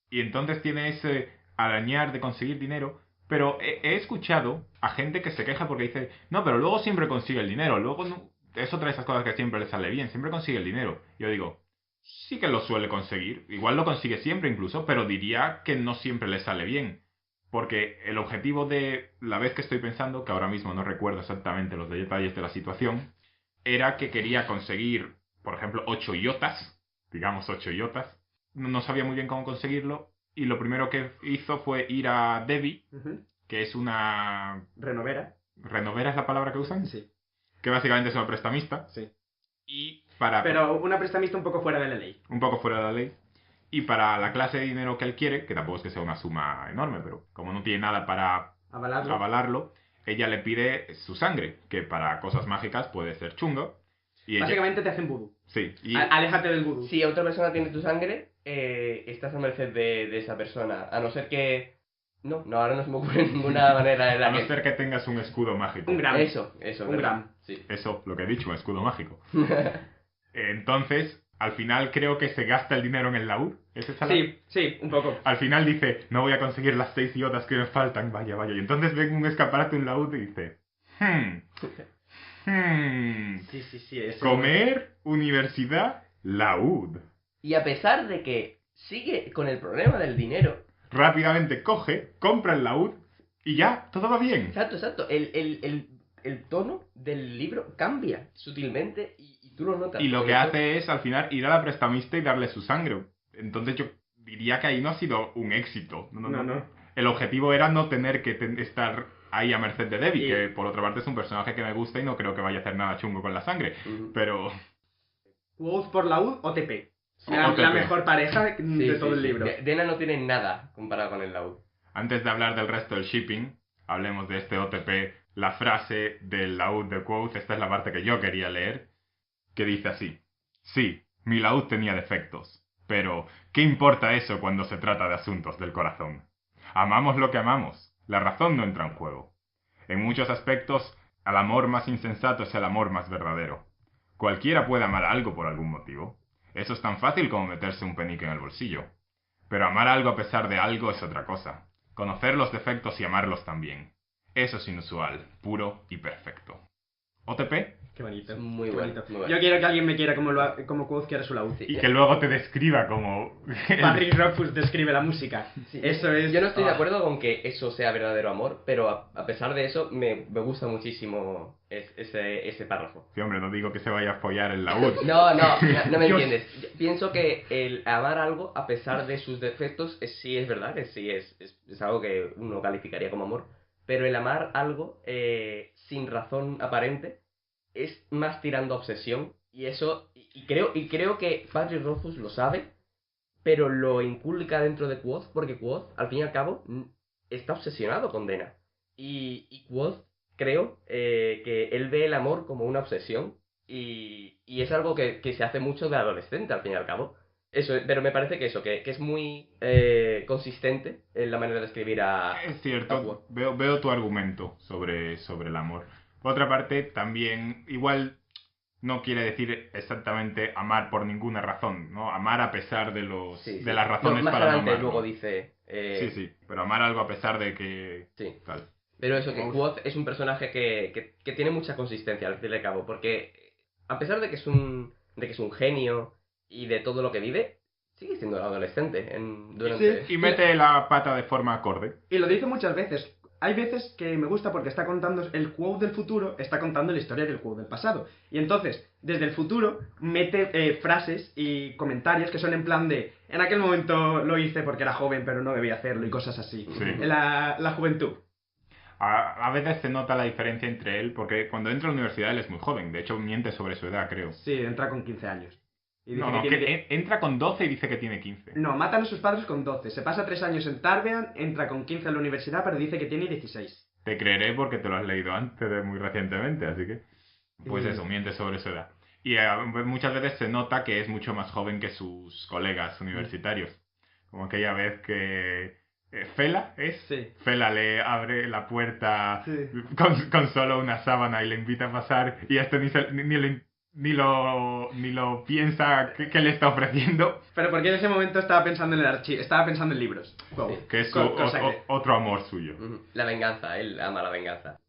Y entonces tiene ese arañar de conseguir dinero. Pero he escuchado a gente que se queja porque dice, no, pero luego siempre consigue el dinero. Luego no, es otra de esas cosas que siempre le sale bien. Siempre consigue el dinero. Yo digo, sí que lo suele conseguir. Igual lo consigue siempre incluso, pero diría que no siempre le sale bien. Porque el objetivo de la vez que estoy pensando, que ahora mismo no recuerdo exactamente los detalles de la situación, era que quería conseguir, por ejemplo, 8 iotas, digamos 8 iotas. No sabía muy bien cómo conseguirlo y lo primero que hizo fue ir a Debbie, que es una... Renovera. ¿Renovera es la palabra que usan? Sí. Que básicamente es una prestamista. Sí. Y para... Pero una prestamista un poco fuera de la ley. Un poco fuera de la ley. Y para la clase de dinero que él quiere, que tampoco es que sea una suma enorme, pero como no tiene nada para avalarlo, ella le pide su sangre, que para cosas mágicas puede ser chungo. Y básicamente te hacen vudú. Sí. Y... Aléjate del vudú. Si otra persona tiene tu sangre, estás a merced de esa persona. A no ser que... No, ahora no se me ocurre ninguna manera en la a no ser que tengas un escudo mágico. Un gram. Eso. Un gram. Sí. Eso, lo que he dicho, un escudo mágico. Entonces, al final creo que se gasta el dinero en el laúd. ¿Es esa Sí, un poco. Al final dice, no voy a conseguir las 6 iotas que me faltan, vaya. Y entonces ven un escaparate, un laúd y dice, Sí. Comer, universidad, laúd. Y a pesar de que sigue con el problema del dinero, rápidamente coge, compra el laúd y ya, todo va bien. Exacto. El tono del libro cambia sutilmente y tú lo notas. Y lo porque que eso- hace es, al final, ir a la prestamista y darle su sangre. Entonces yo diría que ahí no ha sido un éxito. No. El objetivo era no tener que estar ahí a merced de Debbie, Y- que por otra parte es un personaje que me gusta y no creo que vaya a hacer nada chungo con la sangre. Ujú. Pero Quoth por laúd, OTP. La OTP. mejor pareja Sí, de sí, todo el sí. libro. Dena no tiene nada comparado con el laúd. antes de hablar del resto del shipping, hablemos de este OTP, la frase del laúd de Quoth. Esta es la parte que yo quería leer, que dice así: sí, mi laúd tenía defectos, pero ¿qué importa eso cuando se trata de asuntos del corazón? Amamos lo que amamos, la razón no entra en juego. En muchos aspectos, el amor más insensato es el amor más verdadero. Cualquiera puede amar algo por algún motivo. Eso es tan fácil como meterse un penique en el bolsillo. Pero amar algo a pesar de algo es otra cosa. Conocer los defectos y amarlos también. Eso es inusual, puro y perfecto. ¿OTP? Qué bonito. Muy qué bueno, bonito. muy bueno. Yo quiero que alguien me quiera como Quoth quiere su laúd. Sí. Y que luego te describa como... Patrick Rothfuss describe la música. Sí, Eso es... Yo no estoy de Ah. acuerdo con que eso sea verdadero amor, pero a pesar de eso me gusta muchísimo ese párrafo. Sí, hombre, no digo que se vaya a follar el laúd. No me Dios. entiendes. Yo pienso que el amar algo a pesar de sus defectos sí es verdad, que sí es algo que uno calificaría como amor, pero el amar algo sin razón aparente es más tirando a obsesión y eso y creo que Patrick Rothfuss lo sabe, pero lo inculca dentro de Quoth porque Quoth al fin y al cabo está obsesionado con Dena y Quoth creo que él ve el amor como una obsesión y es algo que se hace mucho de adolescente al fin y al cabo. Eso, pero me parece que eso, que es muy consistente en la manera de escribir a... Es a cierto, Quoth. veo tu argumento sobre el amor. Por otra parte, también, igual no quiere decir exactamente amar por ninguna razón, ¿no? Amar a pesar de Sí, de las No, razones más para no adelante amarlo. luego dice... Sí, pero amar algo a pesar de que... Sí. Tal. Pero eso, que Uf. Quoth es un personaje que tiene mucha consistencia al fin y al cabo, porque a pesar de que es un genio y de todo lo que vive, sigue siendo adolescente durante... Y mete la pata de forma acorde. Y lo dice muchas veces. Hay veces que me gusta porque está contando el quote del futuro, está contando la historia del quote del pasado. Y entonces, desde el futuro, mete frases y comentarios que son en plan de en aquel momento lo hice porque era joven pero no debía hacerlo y cosas así. Sí. La juventud. A veces se nota la diferencia entre él, porque cuando entra a la universidad él es muy joven. De hecho, miente sobre su edad, creo. Sí, entra con 15 años. Y dice No, que tiene que- entra con 12 y dice que tiene 15. No, matan a sus padres con 12. Se pasa 3 años en Tarbean, entra con 15 a la universidad, pero dice que tiene 16. Te creeré porque te lo has leído antes, muy recientemente, así que... Pues eso, miente sobre su edad. Y muchas veces se nota que es mucho más joven que sus colegas universitarios. Como aquella vez que... ¿Fela es? Sí. Fela le abre la puerta Sí. con solo una sábana y le invita a pasar y esto ni lo piensa que le está ofreciendo, Pero porque en ese momento estaba pensando en el archivo, estaba pensando en libros. Wow. que es Cosa que- otro amor suyo. Ujú. La venganza, él ama la venganza.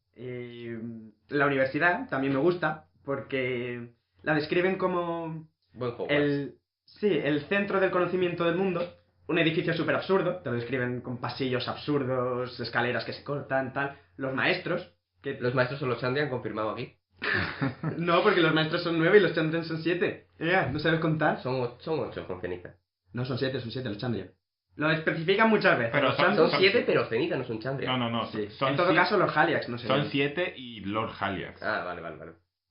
La universidad también me gusta porque la describen como Buen Hogwarts. el centro del conocimiento del mundo. Un edificio súper absurdo, te lo describen con pasillos absurdos, escaleras que se cortan, tal. Los maestros, que... Los maestros son los Chandri, han confirmado aquí. No, porque los maestros son 9 y los Chandrian son 7. ¿No sabes contar? Son 8 con ceniza. No, son 7 los Chandrian. Lo especifican muchas veces. Pero Los son- Chandrian- Son 7, pero ceniza no son Chandri. No, Sí. son En todo caso, los Haliax no sé. son 7 y Lord Haliax. Ah, vale.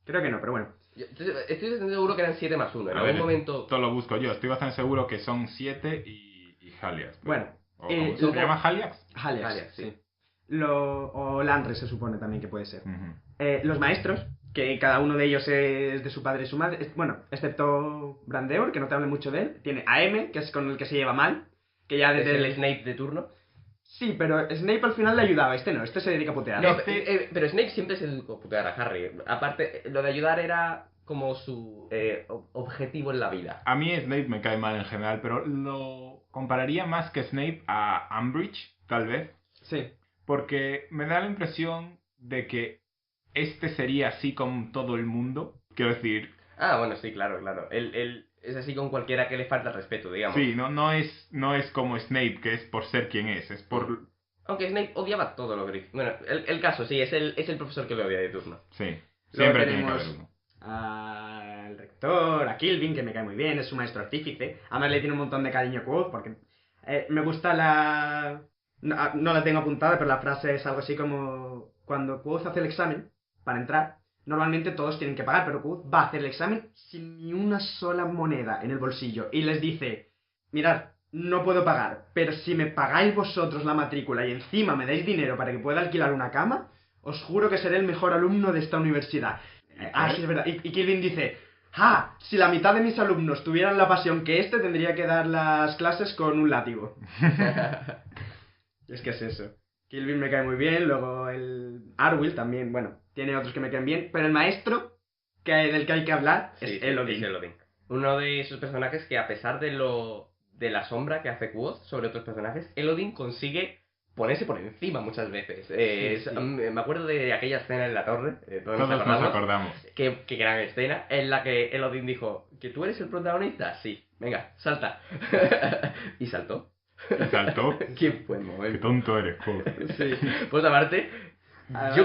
Creo que no, pero bueno. Estoy bastante seguro que eran 7 más 1. En A algún ver, momento... esto lo busco yo, estoy bastante seguro que son 7 y Haliax. pero- Bueno, ¿O cómo se luego- llama Haliax? Haliax, Haliax, sí. O Lanre se supone también que puede ser. Ujú. Los maestros, que cada uno de ellos es de su padre y su madre, bueno, excepto Brandeor, que no te hable mucho de él, tiene a M, que es con el que se lleva mal, que ya Es desde el Snape de turno. Sí, pero Snape al final le ayudaba, este no, este se dedica a putear. No, Este- pero Snape siempre es el putear a Harry. Aparte, lo de ayudar era como su objetivo en la vida. A mí Snape me cae mal en general, pero lo compararía más que Snape a Umbridge, tal vez, Sí, porque me da la impresión de que este sería así con todo el mundo. Quiero decir, Ah, bueno, sí, claro. es así con cualquiera que le falta el respeto, digamos. Sí, no es como Snape, que es por ser quien es por... Aunque Snape odiaba todo lo gris. Bueno, el caso, sí, es el profesor que lo odia de turno. Sí, Luego siempre tiene que tenemos haber uno. al rector, a Kilvin, que me cae muy bien, es su maestro artífice. Además le tiene un montón de cariño a Quoth, porque me gusta la... No la tengo apuntada, pero la frase es algo así como... Cuando Quoth hace el examen, para entrar, normalmente todos tienen que pagar, pero Quoth va a hacer el examen sin ni una sola moneda en el bolsillo. Y les dice, mirad, no puedo pagar, pero si me pagáis vosotros la matrícula y encima me dais dinero para que pueda alquilar una cama, os juro que seré el mejor alumno de esta universidad. Sí, es verdad. Y Kilvin dice, si la mitad de mis alumnos tuvieran la pasión que este, tendría que dar las clases con un látigo. Es que es eso. Kilvin me cae muy bien, luego el Arwyll también, bueno, tiene otros que me caen bien, pero el maestro del que hay que hablar es Elodin. Es Elodin. Uno de esos personajes que, a pesar de la sombra que hace Quoth sobre otros personajes, Elodin consigue ponerse por encima muchas veces. Sí. Me acuerdo de aquella escena en la torre, Todos nos acordamos. Qué gran escena, en la que Elodin dijo, ¿que tú eres el protagonista? Sí, venga, salta. Y saltó. ¿Y saltó? ¿Quién fue el momento? Qué tonto eres, Quoth. Sí. Pues aparte,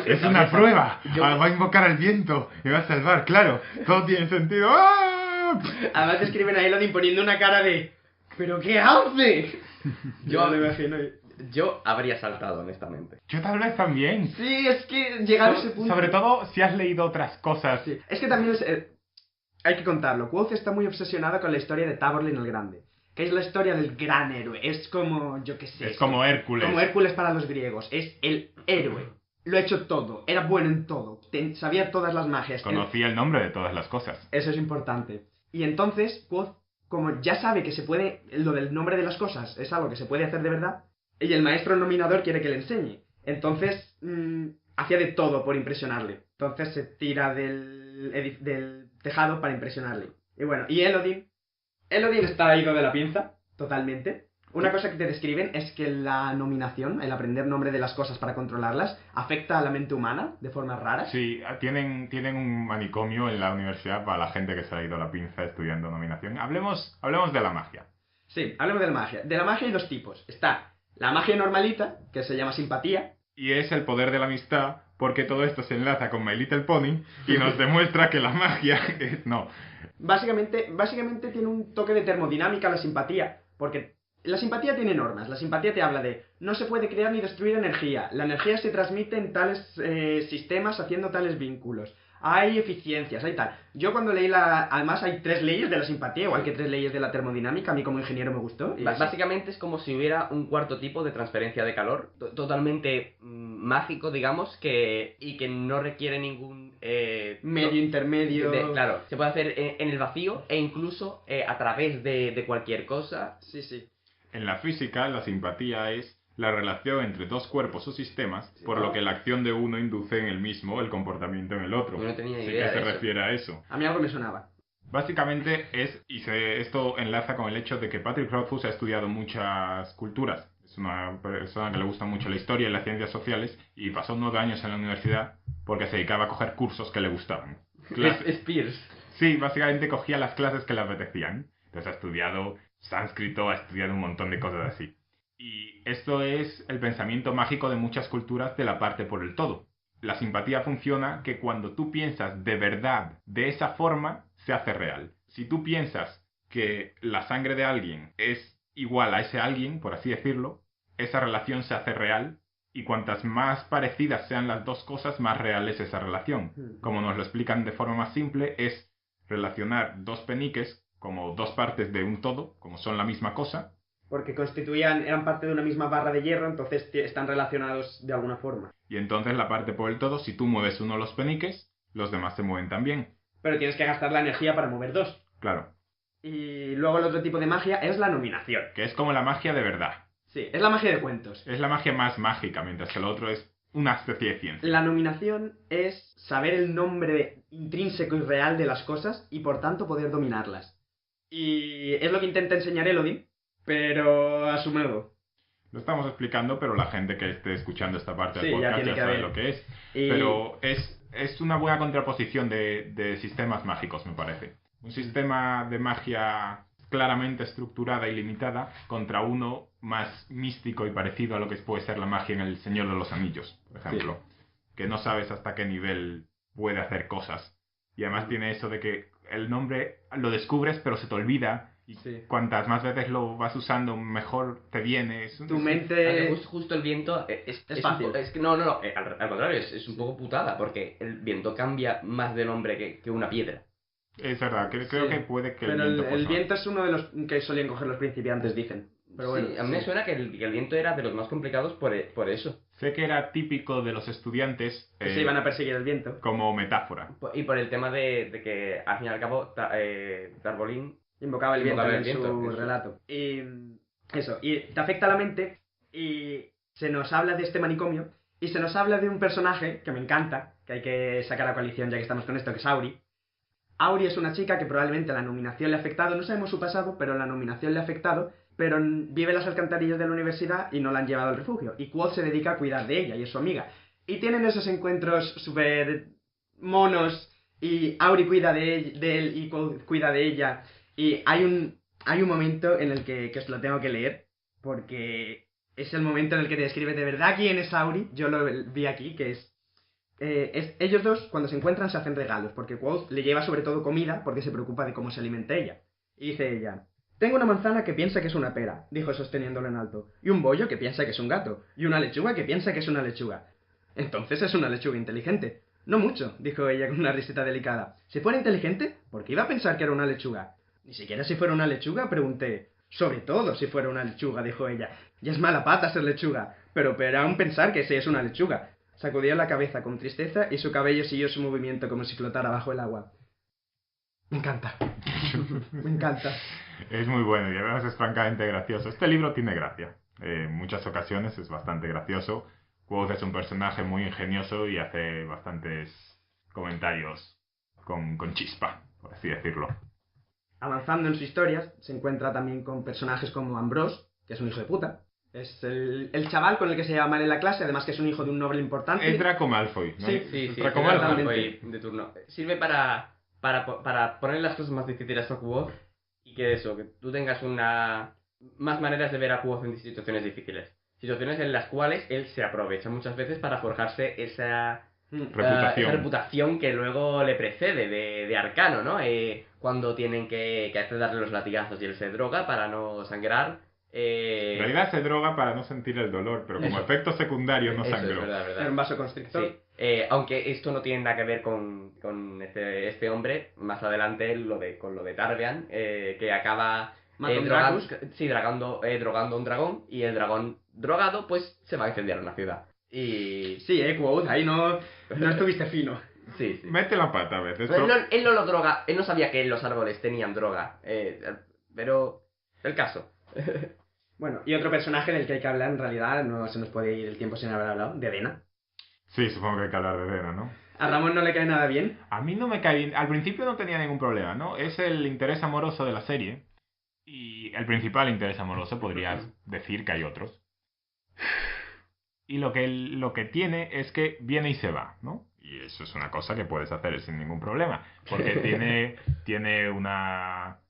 Es una prueba. Va a invocar al viento y va a salvar, claro. Todo tiene sentido. ¡Ah! Además escriben a Elodin poniendo una cara de... ¿pero qué hace? Yo me imagino. Yo habría saltado, honestamente. Yo tal vez también. Sí, es que llegar a ese punto... Sobre todo si has leído otras cosas. Sí. Es que también hay que contarlo. Quoth está muy obsesionada con la historia de Taborlin el Grande, que es la historia del gran héroe. Es como, yo qué sé... Es como Hércules. Como Hércules para los griegos. Es el héroe. Lo ha hecho todo. Era bueno en todo. Sabía todas las magias. Conocía el nombre de todas las cosas. Eso es importante. Y entonces, Quoth, como ya sabe que se puede... Lo del nombre de las cosas es algo que se puede hacer de verdad, y el maestro nominador quiere que le enseñe. Entonces, hacía de todo por impresionarle. Entonces se tira del tejado para impresionarle. Y bueno, y Elodin está ido de la pinza, totalmente. Una cosa que te describen es que la nominación, el aprender nombre de las cosas para controlarlas, afecta a la mente humana de formas raras. Sí, tienen un manicomio en la universidad para la gente que se ha ido a la pinza estudiando nominación. Hablemos de la magia. Sí, hablemos de la magia. De la magia hay dos tipos. Está la magia normalita, que se llama simpatía. Y es el poder de la amistad, porque todo esto se enlaza con My Little Pony y nos demuestra que la magia no. Básicamente tiene un toque de termodinámica la simpatía, porque la simpatía tiene normas. La simpatía te habla de no se puede crear ni destruir energía. La energía se transmite en tales sistemas haciendo tales vínculos. Hay eficiencias, hay tal. Yo cuando leí además hay 3 leyes de la simpatía, igual que 3 leyes de la termodinámica. A mí como ingeniero me gustó. Básicamente es como si hubiera un cuarto tipo de transferencia de calor, totalmente mágico, digamos, y que no requiere ningún... medio intermedio. Claro, se puede hacer en el vacío e incluso a través de cualquier cosa. Sí. En la física, la simpatía es la relación entre dos cuerpos o sistemas, por lo que la acción de uno induce en el mismo el comportamiento en el otro. Yo no tenía Así idea que se de eso. refiere a eso. A mí algo me sonaba. Básicamente esto enlaza con el hecho de que Patrick Rothfuss ha estudiado muchas culturas. Es una persona que le gusta mucho la historia y las ciencias sociales y pasó 9 años en la universidad porque se dedicaba a coger cursos que le gustaban. Spears. Sí, básicamente cogía las clases que le apetecían. Entonces ha estudiado sánscrito, ha estudiado un montón de cosas así. Y esto es el pensamiento mágico de muchas culturas de la parte por el todo. La simpatía funciona que cuando tú piensas de verdad de esa forma, se hace real. Si tú piensas que la sangre de alguien es igual a ese alguien, por así decirlo, esa relación se hace real y cuantas más parecidas sean las dos cosas, más real es esa relación. Como nos lo explican de forma más simple, es relacionar dos peniques como dos partes de un todo, como son la misma cosa. Porque eran parte de una misma barra de hierro, entonces están relacionados de alguna forma. Y entonces la parte por el todo, si tú mueves uno de los peniques, los demás se mueven también. Pero tienes que gastar la energía para mover 2. Claro. Y luego el otro tipo de magia es la nominación. Que es como la magia de verdad. Sí, es la magia de cuentos. Es la magia más mágica, mientras que lo otro es una especie de ciencia. La nominación es saber el nombre intrínseco y real de las cosas y por tanto poder dominarlas. Y es lo que intenta enseñar Elodin, pero a su modo. Lo estamos explicando, pero la gente que esté escuchando esta parte del Sí, podcast ya sabe ver lo que es. Y... Pero es una buena contraposición de sistemas mágicos, me parece. Un sistema de magia claramente estructurada y limitada contra uno más místico y parecido a lo que puede ser la magia en El Señor de los Anillos, por ejemplo. Que no sabes hasta qué nivel puede hacer cosas. Y además tiene eso de que el nombre lo descubres pero se te olvida. Y cuantas más veces lo vas usando, mejor te viene. Tu mente... Justo el viento es fácil. No, al contrario, es un poco putada, porque el viento cambia más de nombre que una piedra. Es verdad, creo que puede que pero el viento es uno de los que solían coger los principiantes, dicen. Pero bueno, a mí me suena que el viento era de los más complicados por eso. Sé que era típico de los estudiantes... que se iban a perseguir el viento. Como metáfora. Y por el tema de que, al fin y al cabo, Tarbolín... invocaba el viento en su relato. Y eso, y te afecta la mente, y se nos habla de este manicomio, y se nos habla de un personaje que me encanta, que hay que sacar a coalición ya que estamos con esto, que es Auri. Auri es una chica que probablemente la nominación le ha afectado, no sabemos su pasado, pero la nominación le ha afectado, pero vive en las alcantarillas de la universidad y no la han llevado al refugio. Y Quoth se dedica a cuidar de ella y es su amiga. Y tienen esos encuentros súper monos, y Auri cuida de él y Quoth cuida de ella. Y hay un momento en el que os lo tengo que leer, porque es el momento en el que te describe de verdad quién es Auri. Yo lo vi aquí, que es ellos dos, cuando se encuentran, se hacen regalos, porque Quoth le lleva sobre todo comida, porque se preocupa de cómo se alimenta ella. Y dice ella: tengo una manzana que piensa que es una pera, dijo sosteniéndolo en alto, y un bollo que piensa que es un gato, y una lechuga que piensa que es una lechuga. Entonces es una lechuga inteligente. No mucho, dijo ella con una risita delicada. Si fuera inteligente, ¿por qué iba a pensar que era una lechuga? Ni siquiera si fuera una lechuga, pregunté. Sobre todo si fuera una lechuga, dijo ella. Ya es mala pata ser lechuga, pero peor aún pensar que sí es una lechuga. Sacudió la cabeza con tristeza y su cabello siguió su movimiento como si flotara bajo el agua. Me encanta. Me encanta. Es muy bueno y además es francamente gracioso. Este libro tiene gracia. En muchas ocasiones es bastante gracioso. Quoth es un personaje muy ingenioso y hace bastantes comentarios con chispa, por así decirlo. Avanzando en su historia, se encuentra también con personajes como Ambrose, que es un hijo de puta. Es el chaval con el que se lleva mal en la clase, además que es un hijo de un noble importante. Es Draco Malfoy, ¿no? Sí, Draco Malfoy de turno. Sirve para poner las cosas más difíciles a Quoth y que tú tengas más maneras de ver a Quoth en situaciones difíciles. Situaciones en las cuales él se aprovecha muchas veces para forjarse esa reputación que luego le precede de arcano, ¿no? Cuando tienen que darle los latigazos y él se droga para no sangrar. En realidad se droga para no sentir el dolor, pero como efecto secundario no sangró. Es verdad. Era un vasoconstrictor. Sí. Aunque esto no tiene nada que ver con este hombre, más adelante con lo de Tarbean, que acaba drogando a un dragón, y el dragón drogado pues se va a incendiar una ciudad. Y... Sí, Quoth, ahí no estuviste fino. Sí. Mete la pata a veces. Él no lo droga, él no sabía que los árboles tenían droga, pero el caso. Bueno, y otro personaje del que hay que hablar, en realidad, no se nos puede ir el tiempo sin haber hablado, de Dena. Sí, supongo que hay que hablar de Dena, ¿no? ¿A Ramón no le cae nada bien? A mí no me cae bien. Al principio no tenía ningún problema, ¿no? Es el interés amoroso de la serie. Y el principal interés amoroso, podrías decir que hay otros. Y lo que tiene es que viene y se va, ¿no? Y eso es una cosa que puedes hacer sin ningún problema. Porque tiene una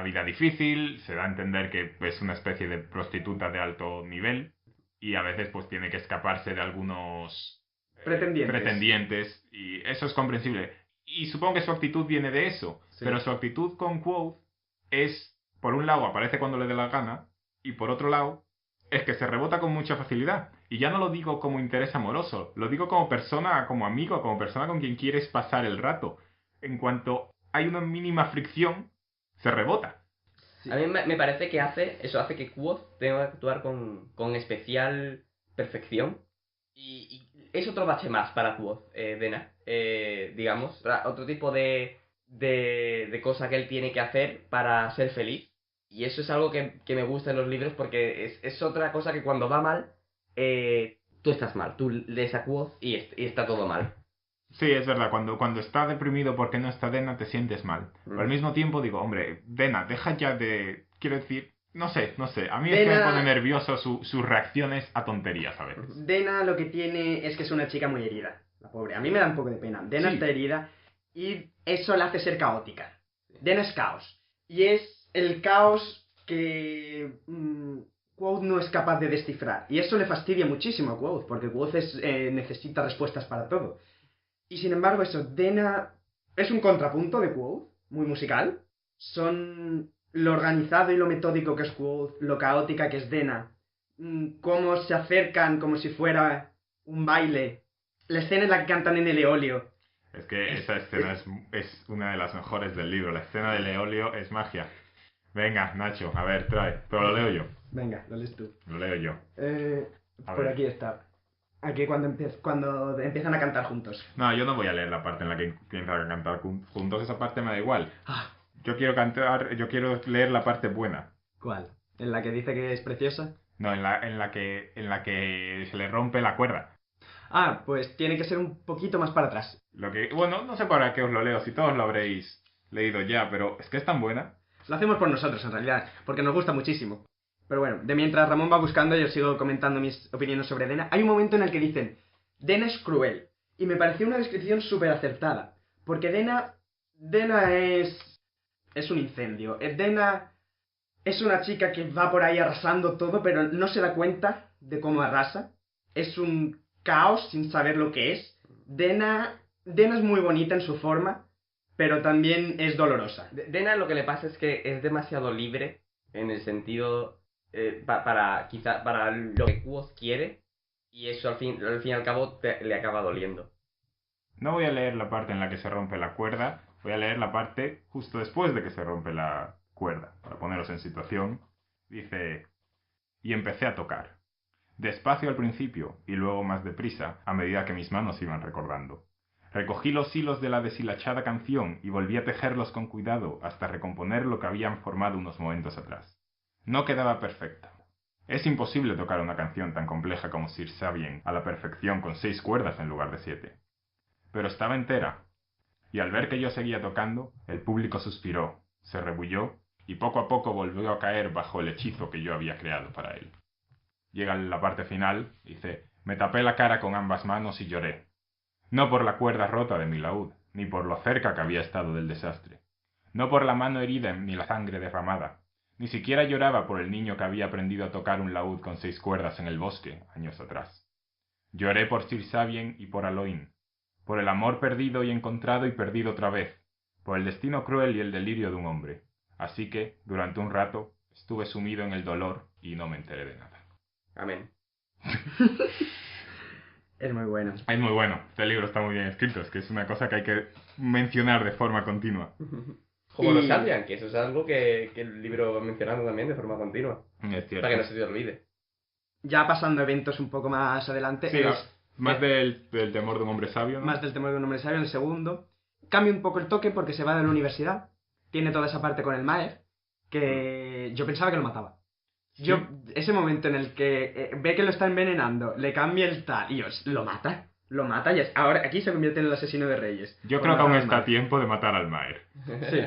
vida difícil, se da a entender que es una especie de prostituta de alto nivel. Y a veces pues tiene que escaparse de algunos pretendientes. Y eso es comprensible. Y supongo que su actitud viene de eso. Sí. Pero su actitud con Quoth es, por un lado, aparece cuando le dé la gana. Y por otro lado, es que se rebota con mucha facilidad. Y ya no lo digo como interés amoroso, lo digo como persona, como amigo, como persona con quien quieres pasar el rato. En cuanto hay una mínima fricción, se rebota. Sí. A mí me parece que hace que Quoth tenga que actuar con especial perfección. Y es otro bache más para Quoth, Dena, digamos. Otro tipo de cosa que él tiene que hacer para ser feliz. Y eso es algo que me gusta en los libros, porque es otra cosa que cuando va mal, tú estás mal. Tú lees a Quoth y está todo mal. Sí, es verdad. Cuando está deprimido porque no está Dena, te sientes mal. Pero al mismo tiempo digo, hombre, Dena, deja ya de... Quiero decir, no sé. A mí es que me pone nervioso sus reacciones a tonterías a veces. Dena lo que tiene es que es una chica muy herida. La pobre. A mí me da un poco de pena. Dena está herida y eso la hace ser caótica. Dena es caos. Y es el caos que Quoth no es capaz de descifrar. Y eso le fastidia muchísimo a Quoth, porque Quoth necesita respuestas para todo. Y sin embargo, eso, Dena es un contrapunto de Quoth, muy musical. Son lo organizado y lo metódico que es Quoth, lo caótica que es Dena, cómo se acercan como si fuera un baile. La escena en la que cantan en el eolio. Es que esa escena es una de las mejores del libro. La escena del eolio es magia. Venga, Nacho, a ver, trae. Pero lo leo yo. Venga, lo lees tú. Lo leo yo. Por aquí está. Aquí cuando empiezan a cantar juntos. No, yo no voy a leer la parte en la que empiezan a cantar juntos. Esa parte me da igual. Ah, Yo quiero leer la parte buena. ¿cuál? ¿En la que dice que es preciosa? No, en la que se le rompe la cuerda. Ah, pues tiene que ser un poquito más para atrás. Bueno, no sé para qué os lo leo, si todos lo habréis leído ya, pero es que es tan buena. Lo hacemos por nosotros, en realidad, porque nos gusta muchísimo. Pero bueno, de mientras Ramón va buscando, yo sigo comentando mis opiniones sobre Dena. Hay un momento en el que dicen, Dena es cruel. Y me pareció una descripción súper acertada. Porque Dena es un incendio. Dena es una chica que va por ahí arrasando todo, pero no se da cuenta de cómo arrasa. Es un caos sin saber lo que es. Dena es muy bonita en su forma, pero también es dolorosa. Dena lo que le pasa es que es demasiado libre en el sentido quizá para lo que Quoth quiere, y eso al fin y al cabo le acaba doliendo. No voy a leer la parte en la que se rompe la cuerda, voy a leer la parte justo después de que se rompe la cuerda, para poneros en situación. Dice, y empecé a tocar. Despacio al principio, y luego más deprisa, a medida que mis manos iban recordando. Recogí los hilos de la deshilachada canción y volví a tejerlos con cuidado hasta recomponer lo que habían formado unos momentos atrás. No quedaba perfecta. Es imposible tocar una canción tan compleja como Sir Sabien a la perfección con 6 cuerdas en lugar de 7. Pero estaba entera, y al ver que yo seguía tocando, el público suspiró, se rebulló y poco a poco volvió a caer bajo el hechizo que yo había creado para él. Llega la parte final, dice, me tapé la cara con ambas manos y lloré. No por la cuerda rota de mi laúd, ni por lo cerca que había estado del desastre. No por la mano herida ni la sangre derramada. Ni siquiera lloraba por el niño que había aprendido a tocar un laúd con 6 cuerdas en el bosque, años atrás. Lloré por Sir Sabien y por Aloin, por el amor perdido y encontrado y perdido otra vez, por el destino cruel y el delirio de un hombre. Así que, durante un rato, estuve sumido en el dolor y no me enteré de nada. Amén. Es muy bueno. Es muy bueno, este libro está muy bien escrito, es que es una cosa que hay que mencionar de forma continua. Como los Sabien, que eso es algo que el libro va mencionando también de forma continua. Es cierto. Para que no se te olvide. Ya pasando a eventos un poco más adelante, Sí, más del temor de un hombre sabio, ¿no? más del temor de un hombre sabio, en el segundo, cambia un poco el toque porque se va de la universidad, tiene toda esa parte con el Maer, que yo pensaba que lo mataba. ¿Sí? Ese momento en el que ve que lo está envenenando, le cambia el tal, y lo mata, y ahora aquí se convierte en el asesino de reyes. Yo creo que aún está a tiempo de matar al Maer. Sí.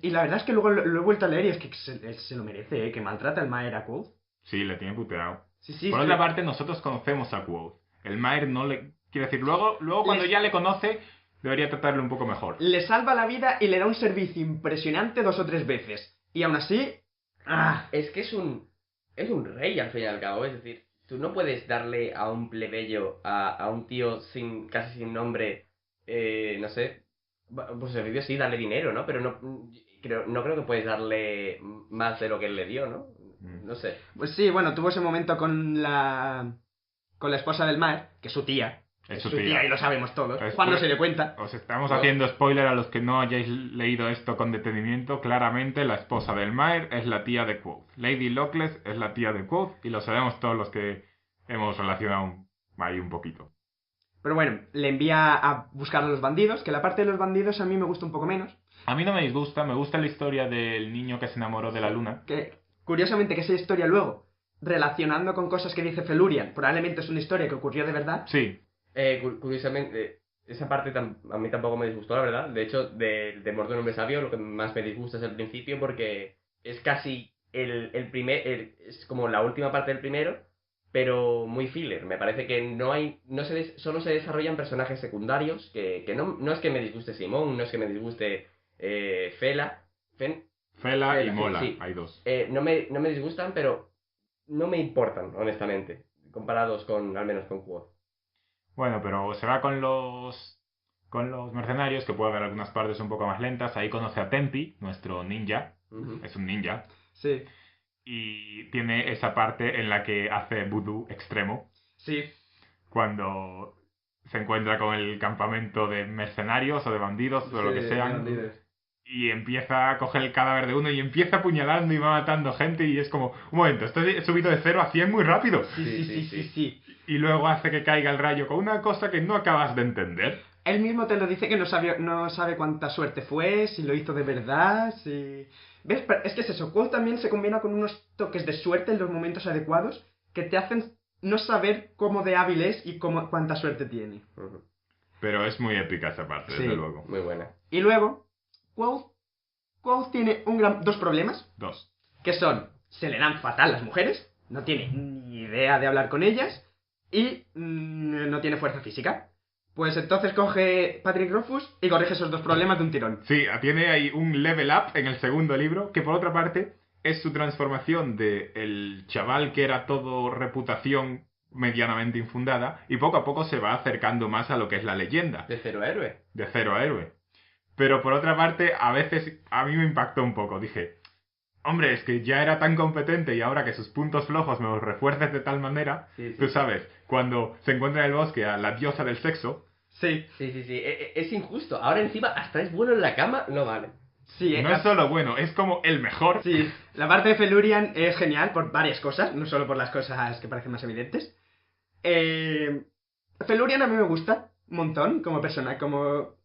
Y la verdad es que luego lo he vuelto a leer y es que se lo merece, que maltrata el Maer a Quoth. Sí, le tiene puteado. Sí, Por otra parte, nosotros conocemos a Quoth. El Maer no le... Quiero decir, luego cuando ya le conoce, debería tratarle un poco mejor. Le salva la vida y le da un servicio impresionante 2 o 3 veces. Y aún así... Es que es un rey al fin y al cabo, es decir, tú no puedes darle a un plebeyo, a un tío casi sin nombre, no sé, pues servicio sí, darle dinero, ¿no? Pero no creo que puedes darle más de lo que él le dio, ¿no? No sé. Pues sí, bueno, tuvo ese momento con la esposa del Maer, que es su tía. Es su tía y lo sabemos todos. Es Juan no pura- se dio cuenta. Os estamos haciendo spoiler a los que no hayáis leído esto con detenimiento. Claramente, la esposa del Maer es la tía de Quoth. Lady Lochless es la tía de Quoth y lo sabemos todos los que hemos relacionado ahí un poquito. Pero bueno, le envía a buscar a los bandidos, que la parte de los bandidos a mí me gusta un poco menos. A mí no me disgusta, me gusta la historia del niño que se enamoró de la luna. Que, curiosamente, que esa historia luego, relacionando con cosas que dice Felurian, probablemente es una historia que ocurrió de verdad. Sí, Curiosamente, esa parte a mí tampoco me disgustó, la verdad. De hecho, del temor de un hombre sabio, lo que más me disgusta es el principio, porque es casi es como la última parte del primero, pero muy filler. Me parece que solo se desarrollan personajes secundarios, que no es que me disguste Simón, no es que me disguste Fela, Fela y Fela, Mola, sí. hay dos. No me disgustan, pero no me importan, honestamente, comparados al menos con Quoth. Bueno, pero se va con los mercenarios, que puede haber algunas partes un poco más lentas. Ahí conoce a Tempi, nuestro ninja. Ujú. Es un ninja. Sí, Y tiene esa parte en la que hace vudú extremo. sí. Cuando se encuentra con el campamento de mercenarios o de bandidos o lo que Sí, sean. bandidos. Y empieza a coger el cadáver de uno y empieza apuñalando y va matando gente. Y es como, un momento, esto he subido de 0 a 100 muy rápido. Sí. Y luego hace que caiga el rayo con una cosa que no acabas de entender. Él mismo te lo dice que no sabe cuánta suerte fue, si lo hizo de verdad, si... ¿Ves? Pero es que es eso, Quoth también se combina con unos toques de suerte en los momentos adecuados que te hacen no saber cómo de hábil es y cuánta suerte tiene. Ujú. Pero es muy épica esa parte, Sí. desde luego. Muy buena. Y luego, Quoth tiene dos problemas, Dos. que son, se le dan fatal las mujeres, no tiene ni idea de hablar con ellas, y no tiene fuerza física. Pues entonces coge Patrick Rothfuss y corrige esos dos problemas de un tirón. Sí, tiene ahí un level up en el segundo libro, que por otra parte es su transformación de el chaval que era todo reputación medianamente infundada, y poco a poco se va acercando más a lo que es la leyenda, De cero héroe. de 0 a héroe. Pero por otra parte, a veces a mí me impactó un poco. Dije, hombre, es que ya era tan competente y ahora que sus puntos flojos me los refuerces de tal manera, Sí. tú sabes, cuando se encuentra en el bosque a la diosa del sexo, Sí, Sí. Es injusto. Ahora encima hasta es bueno en la cama, no vale. sí, no es solo bueno, es como el mejor. sí. La parte de Felurian es genial por varias cosas, no solo por las cosas que parecen más evidentes. Felurian a mí me gusta un montón como persona, como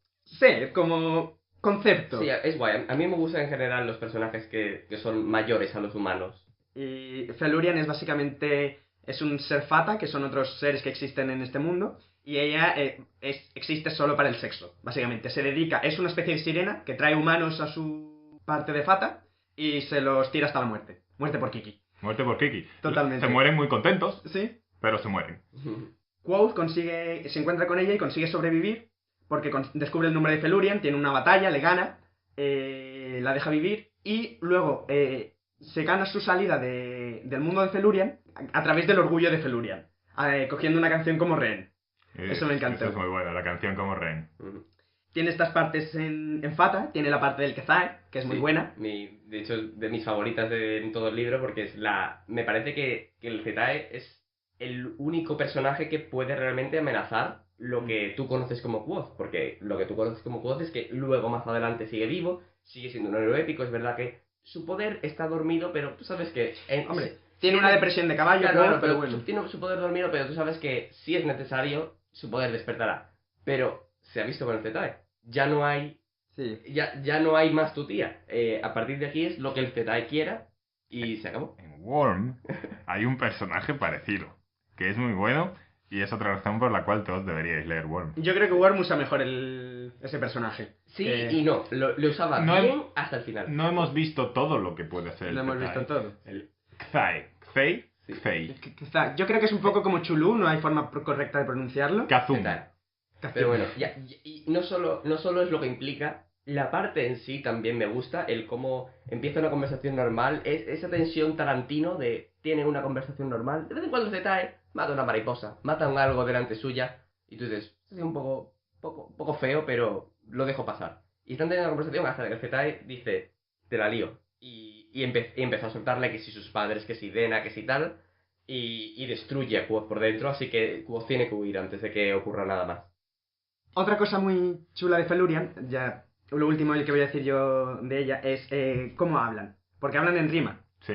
concepto. Sí, es guay. A mí me gustan en general los personajes que son mayores a los humanos. Y Felurian es básicamente, es un ser fata, que son otros seres que existen en este mundo, y ella existe solo para el sexo, básicamente. Se dedica, es una especie de sirena que trae humanos a su parte de fata y se los tira hasta la muerte. Muerte por Kiki. Muerte por Kiki. Totalmente. Se mueren muy contentos, Sí. pero se mueren. Quoth se encuentra con ella y consigue sobrevivir porque descubre el nombre de Felurian, tiene una batalla, le gana, la deja vivir y luego se gana su salida del mundo de Felurian a través del orgullo de Felurian, cogiendo una canción como rehén. Eso me encantó. Eso es muy bueno, la canción como Ren. Tiene estas partes en Fata, tiene la parte del Kezae, que es muy Sí, buena. De hecho, es de mis favoritas en todo el libro porque me parece que el Zetae es el único personaje que puede realmente amenazar lo que tú conoces como Quoth, porque lo que tú conoces como Quoth es que luego más adelante sigue vivo, sigue siendo un héroe épico, es verdad que su poder está dormido, pero tú sabes que... Hombre, tiene una depresión de caballo, Claro, pero bueno. tiene su poder dormido, pero tú sabes que si es necesario, su poder despertará. Pero se ha visto con el Zetae. Ya no hay Sí. ya no hay más tu tía. A partir de aquí es lo que el Zetae quiera y se acabó. En Worm hay un personaje parecido, que es muy bueno y es otra razón por la cual todos deberíais leer Worm. Yo creo que Worm usa mejor ese personaje. Sí Que y no, lo usaba No bien hasta el final. No hemos visto todo lo que puede hacer lo el hemos Zetae. visto todo. El Kthai. Kthei. Sí. Kthei. Yo creo que es un poco como Chulú, no hay forma correcta de pronunciarlo. Kazum. Zetae. Pero bueno, y no solo es lo que implica, la parte en sí también me gusta, el cómo empieza una conversación normal, esa tensión Tarantino de tienen una conversación normal, de vez en cuando el Zetae mata una mariposa, mata un algo delante suya, y tú dices, es un poco feo, pero lo dejo pasar. Y están teniendo una conversación hasta que el Zetae dice, te la lío. Y empezó a soltarle que si sus padres, que si Dena, que si tal, y destruye a Quoth por dentro, así que Quoth tiene que huir antes de que ocurra nada más. Otra cosa muy chula de Felurian, ya lo último que voy a decir yo de ella, es cómo hablan. Porque hablan en rima. Sí.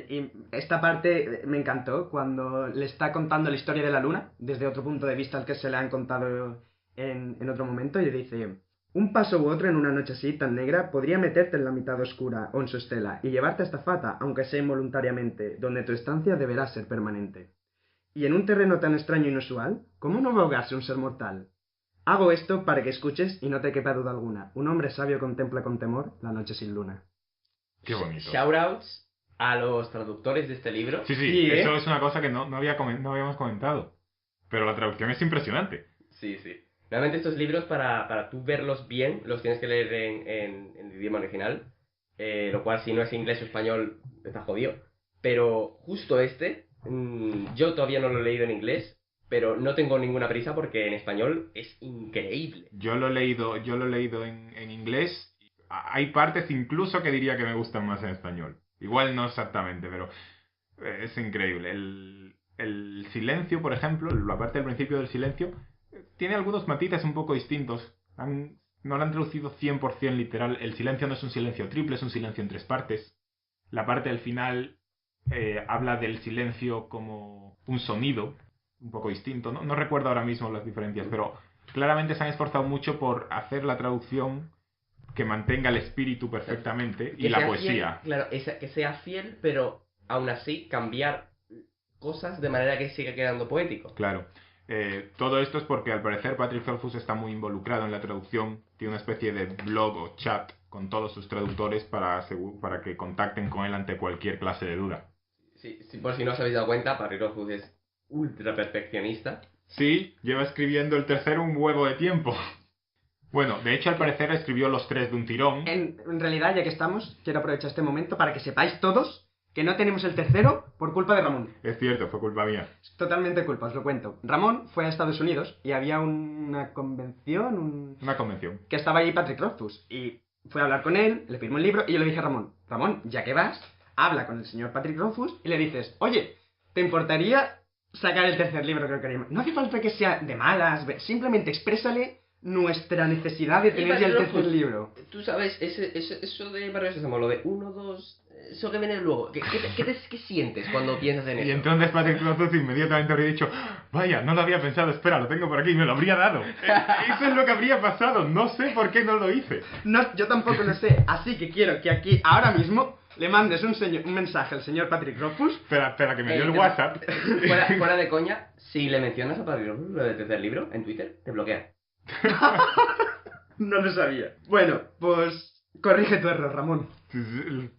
Y esta parte me encantó cuando le está contando la historia de la luna, desde otro punto de vista al que se le han contado en otro momento, y le dice: un paso u otro en una noche así tan negra podría meterte en la mitad oscura o en su estela y llevarte a esta fata, aunque sea involuntariamente, donde tu estancia deberá ser permanente. Y en un terreno tan extraño e inusual, ¿cómo no va a ahogarse un ser mortal? Hago esto para que escuches y no te quepa duda alguna. Un hombre sabio contempla con temor la noche sin luna. Qué bonito. Shoutouts a los traductores de este libro. Sí, Sí, ¿eh? eso es una cosa que no habíamos comentado. Pero la traducción es impresionante. Sí. Realmente estos libros, para tú verlos bien, los tienes que leer en idioma original, lo cual si no es inglés o español, está jodido. Pero justo yo todavía no lo he leído en inglés, pero no tengo ninguna prisa porque en español es increíble. Yo lo he leído en inglés. Hay partes incluso que diría que me gustan más en español. Igual no exactamente, pero es increíble. El silencio, por ejemplo, la parte del principio del silencio, tiene algunos matices un poco distintos. No lo han traducido 100% literal. El silencio no es un silencio triple, es un silencio en 3 partes. La parte del final habla del silencio como un sonido un poco distinto. No recuerdo ahora mismo las diferencias, pero claramente se han esforzado mucho por hacer la traducción que mantenga el espíritu perfectamente y la poesía. Fiel, claro, que sea fiel, pero aún así cambiar cosas de manera que siga quedando poético. Claro. Todo esto es porque al parecer Patrick Rothfuss está muy involucrado en la traducción. Tiene una especie de blog o chat con todos sus traductores para que contacten con él ante cualquier clase de duda. Sí, por si no os habéis dado cuenta, Patrick Rothfuss es ultra perfeccionista. Sí, lleva escribiendo el tercero un huevo de tiempo. Bueno, de hecho al parecer escribió los 3 de un tirón. En realidad, ya que estamos, quiero aprovechar este momento para que sepáis todos que no tenemos el tercero por culpa de Ramón. Es cierto, fue culpa mía. Es totalmente culpa, os lo cuento. Ramón fue a Estados Unidos y había una convención... Una convención. Que estaba allí Patrick Rothfuss. Y fue a hablar con él, le firmó el libro y yo le dije a Ramón, ya que vas, habla con el señor Patrick Rothfuss y le dices, oye, ¿te importaría sacar el tercer libro que queríamos? No hace falta que sea de malas, simplemente exprésale nuestra necesidad de tener ya el tercer libro. Tú sabes, eso de Barrio Sésamo, lo de 1, 2, eso que viene luego, ¿qué sientes cuando piensas en eso? Y entonces Patrick Rothfuss inmediatamente habría dicho, vaya, no lo había pensado, espera, lo tengo por aquí, me lo habría dado. Eso es lo que habría pasado, no sé por qué no lo hice. No, yo tampoco lo sé, así que quiero que aquí, ahora mismo, le mandes un mensaje al señor Patrick Rothfuss. Espera, que me dio el WhatsApp. Fuera de coña, si le mencionas a Patrick Rothfuss lo del tercer libro en Twitter, te bloquea. No lo sabía. Bueno, pues corrige tu error, Ramón.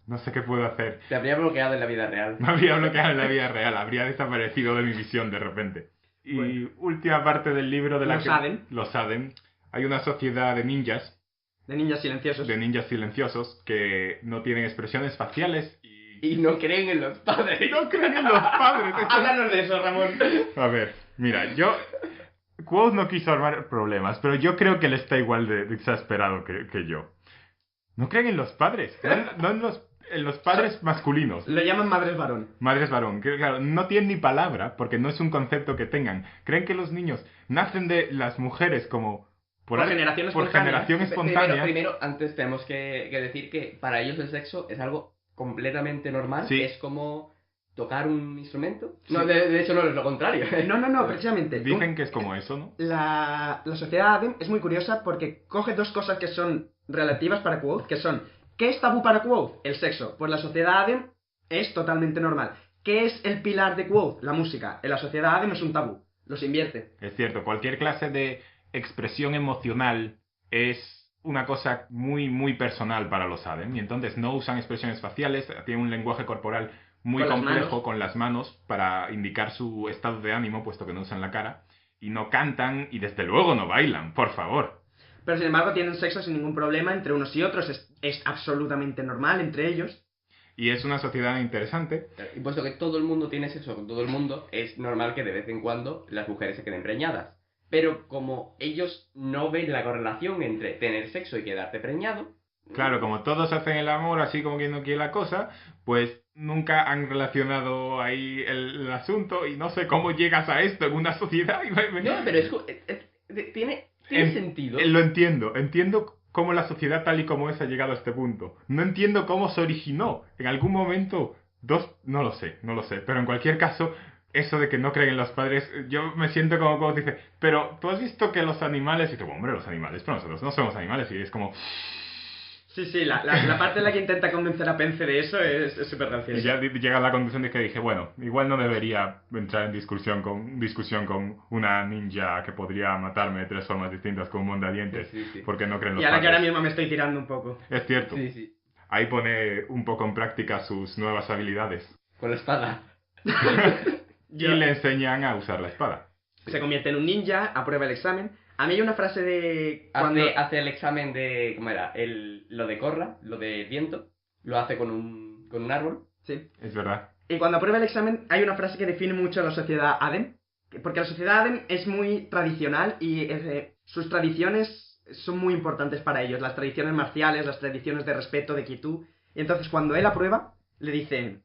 No sé qué puedo hacer. Te habría bloqueado en la vida real. Me habría bloqueado en la vida real, habría desaparecido de mi visión de repente. Y bueno, última parte del libro de la Lo saben. Hay una sociedad de ninjas. De ninjas silenciosos. De ninjas silenciosos que no tienen expresiones faciales y no creen en los padres. No creen en los padres. Háblanos de eso, Ramón. A ver, mira, Quoth no quiso armar problemas, pero yo creo que él está igual de exasperado que yo. No creen en los padres, no en los padres masculinos. Lo llaman madres varón. Madres varón, que claro, no tienen ni palabra, porque no es un concepto que tengan. Creen que los niños nacen de las mujeres como... Por generación espontánea. Primero, antes tenemos que decir que para ellos el sexo es algo completamente normal. Sí. Es como... ¿tocar un instrumento? Sí. No, de hecho no es lo contrario. No, precisamente. Dicen que es como eso, ¿no? La sociedad Adem es muy curiosa porque coge 2 cosas que son relativas para Quoth, que son, ¿qué es tabú para Quoth? El sexo. Pues la sociedad Adem es totalmente normal. ¿Qué es el pilar de Quoth? La música. En la sociedad Adem es un tabú. Los invierte. Es cierto, cualquier clase de expresión emocional es una cosa muy, muy personal para los Adem. Y entonces no usan expresiones faciales, tienen un lenguaje corporal muy complejo con las manos para indicar su estado de ánimo, puesto que no usan la cara, y no cantan y desde luego no bailan, por favor. Pero sin embargo tienen sexo sin ningún problema entre unos y otros, es absolutamente normal entre ellos. Y es una sociedad interesante. Y puesto que todo el mundo tiene sexo con todo el mundo, es normal que de vez en cuando las mujeres se queden preñadas. Pero como ellos no ven la correlación entre tener sexo y quedarte preñado... Claro, como todos hacen el amor así como quien no quiere la cosa, pues nunca han relacionado ahí el asunto y no sé cómo llegas a esto en una sociedad. No, pero tiene sentido. Lo entiendo cómo la sociedad tal y como es ha llegado a este punto. No entiendo cómo se originó. En algún momento, no lo sé, pero en cualquier caso, eso de que no creen en los padres, yo me siento como cuando dice, pero tú has visto que los animales, y tú, hombre, los animales, pero nosotros no somos animales, y es como... Sí, la parte en la que intenta convencer a Pence de eso es súper graciosa. Y ya llega a la conclusión de que dije, bueno, igual no debería entrar en discusión con una ninja que podría matarme de 3 formas distintas con un mondadientes, sí. Porque no creen los padres. Y a la que ahora mismo me estoy tirando un poco. Es cierto. Sí. Ahí pone un poco en práctica sus nuevas habilidades. Con la espada. Y le enseñan a usar la espada. Se convierte en un ninja, aprueba el examen. A mí hay una frase de... cuando... Hace el examen de... ¿Cómo era? Lo de Corra, lo de viento, lo hace con un árbol. Sí. Es verdad. Y cuando aprueba el examen hay una frase que define mucho a la sociedad Adem, porque la sociedad Adem es muy tradicional y sus tradiciones son muy importantes para ellos, las tradiciones marciales, las tradiciones de respeto, de quietud. Y entonces cuando él aprueba, le dicen: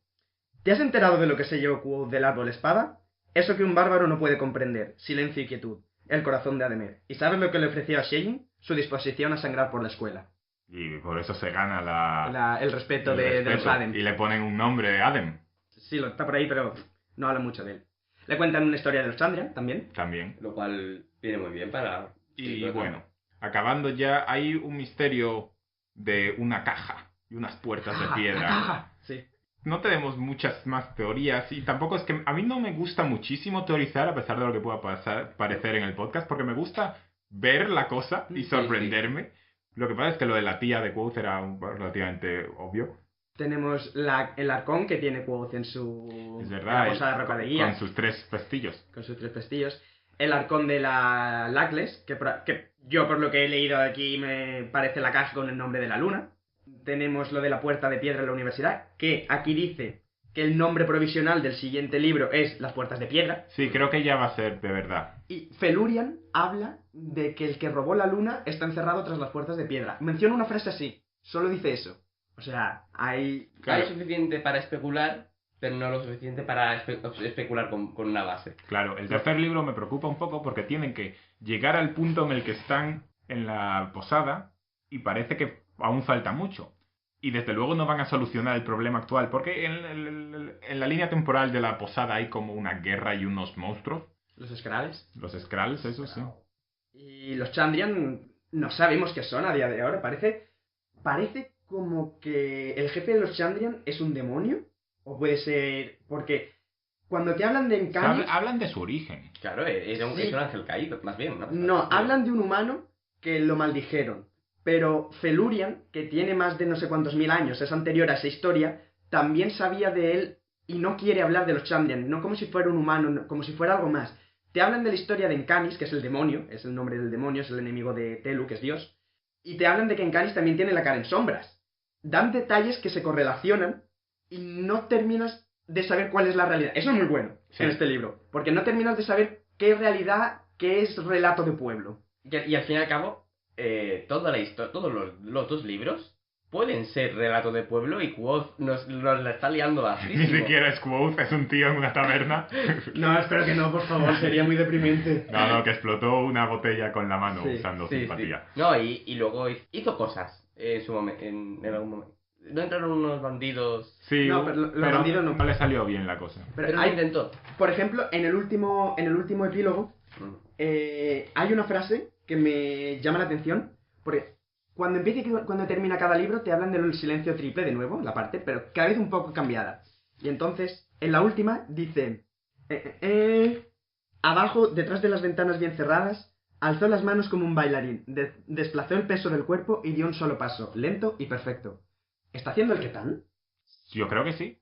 ¿te has enterado de lo que se llevó Quoth del árbol espada? Eso que un bárbaro no puede comprender, silencio y quietud, el corazón de Ademer. ¿Y sabes lo que le ofreció a Shane? Su disposición a sangrar por la escuela. Y por eso se gana El respeto, el de los respeto. Adem. Y le ponen un nombre, Adem. Sí, lo está por ahí, pero no habla mucho de él. Le cuentan una historia de los Chandrian también. También. Lo cual viene muy bien para... Y sí, bueno, acabando ya, hay un misterio de una caja y unas puertas de piedra. Sí. No tenemos muchas más teorías y tampoco es que... A mí no me gusta muchísimo teorizar a pesar de lo que pueda parecer en el podcast, porque me gusta ver la cosa y Sí, sorprenderme. Lo que pasa es que lo de la tía de Quoth era relativamente obvio. Tenemos el arcón que tiene Quoth en su... Es en verdad, la posada de Roca de Guía. con sus 3 pestillos. Con sus 3 pestillos. El arcón de la Lacles, que yo por lo que he leído aquí me parece la caja con el nombre de la luna. Tenemos lo de la puerta de piedra en la universidad, que aquí dice que el nombre provisional del siguiente libro es Las puertas de piedra. Sí, creo que ya va a ser de verdad. Y Felurian habla de que el que robó la luna está encerrado tras las puertas de piedra. Menciona una frase así, solo dice eso. O sea, hay... Claro. Hay suficiente para especular, pero no lo suficiente para especular con una base. Claro, el tercer libro me preocupa un poco porque tienen que llegar al punto en el que están en la posada y parece que aún falta mucho. Y desde luego no van a solucionar el problema actual porque en la línea temporal de la posada hay como una guerra y unos monstruos. Los Skrulls. Los Skrulls, eso sí. Y los Chandrian no sabemos qué son a día de ahora. Parece como que el jefe de los Chandrian es un demonio. O puede ser... Porque cuando te hablan de Encanis... Hablan de su origen. Claro, es un Sí. ángel caído, más bien, ¿no? No, Sí. hablan de un humano que lo maldijeron. Pero Felurian, que tiene más de no sé cuántos mil años, es anterior a esa historia, también sabía de él y no quiere hablar de los Chandrian, no como si fuera un humano, no, como si fuera algo más. Te hablan de la historia de Encanis, que es el demonio, es el nombre del demonio, es el enemigo de Telu, que es Dios. Y te hablan de que Encanis también tiene la cara en sombras. Dan detalles que se correlacionan y no terminas de saber cuál es la realidad. Eso es muy bueno Sí. en este libro, porque no terminas de saber qué es realidad, qué es relato de pueblo. Y al fin y al cabo, toda la historia, todos los 2 libros pueden ser relato de pueblo y Quoth nos la está liando Ni bastísimo. siquiera es Quoth, es un tío en una taberna. No, espero que no, por favor, sería muy deprimente. No, que explotó una botella con la mano Sí, usando Sí, simpatía. sí. No, y luego hizo cosas en su momento, en algún momento. No entraron unos bandidos, Sí, No, pero los bandidos no. le salió bien la cosa. Pero pero hay, lo intentó. por ejemplo, en el último epílogo, hay una frase que me llama la atención, porque cuando empieza y cuando termina cada libro te hablan del silencio triple de nuevo, la parte, pero cada vez un poco cambiada. Y entonces, en la última, dice... abajo, detrás de las ventanas bien cerradas, alzó las manos como un bailarín, desplazó el peso del cuerpo y dio un solo paso, lento y perfecto. ¿Está haciendo el Ketán? Yo creo que sí.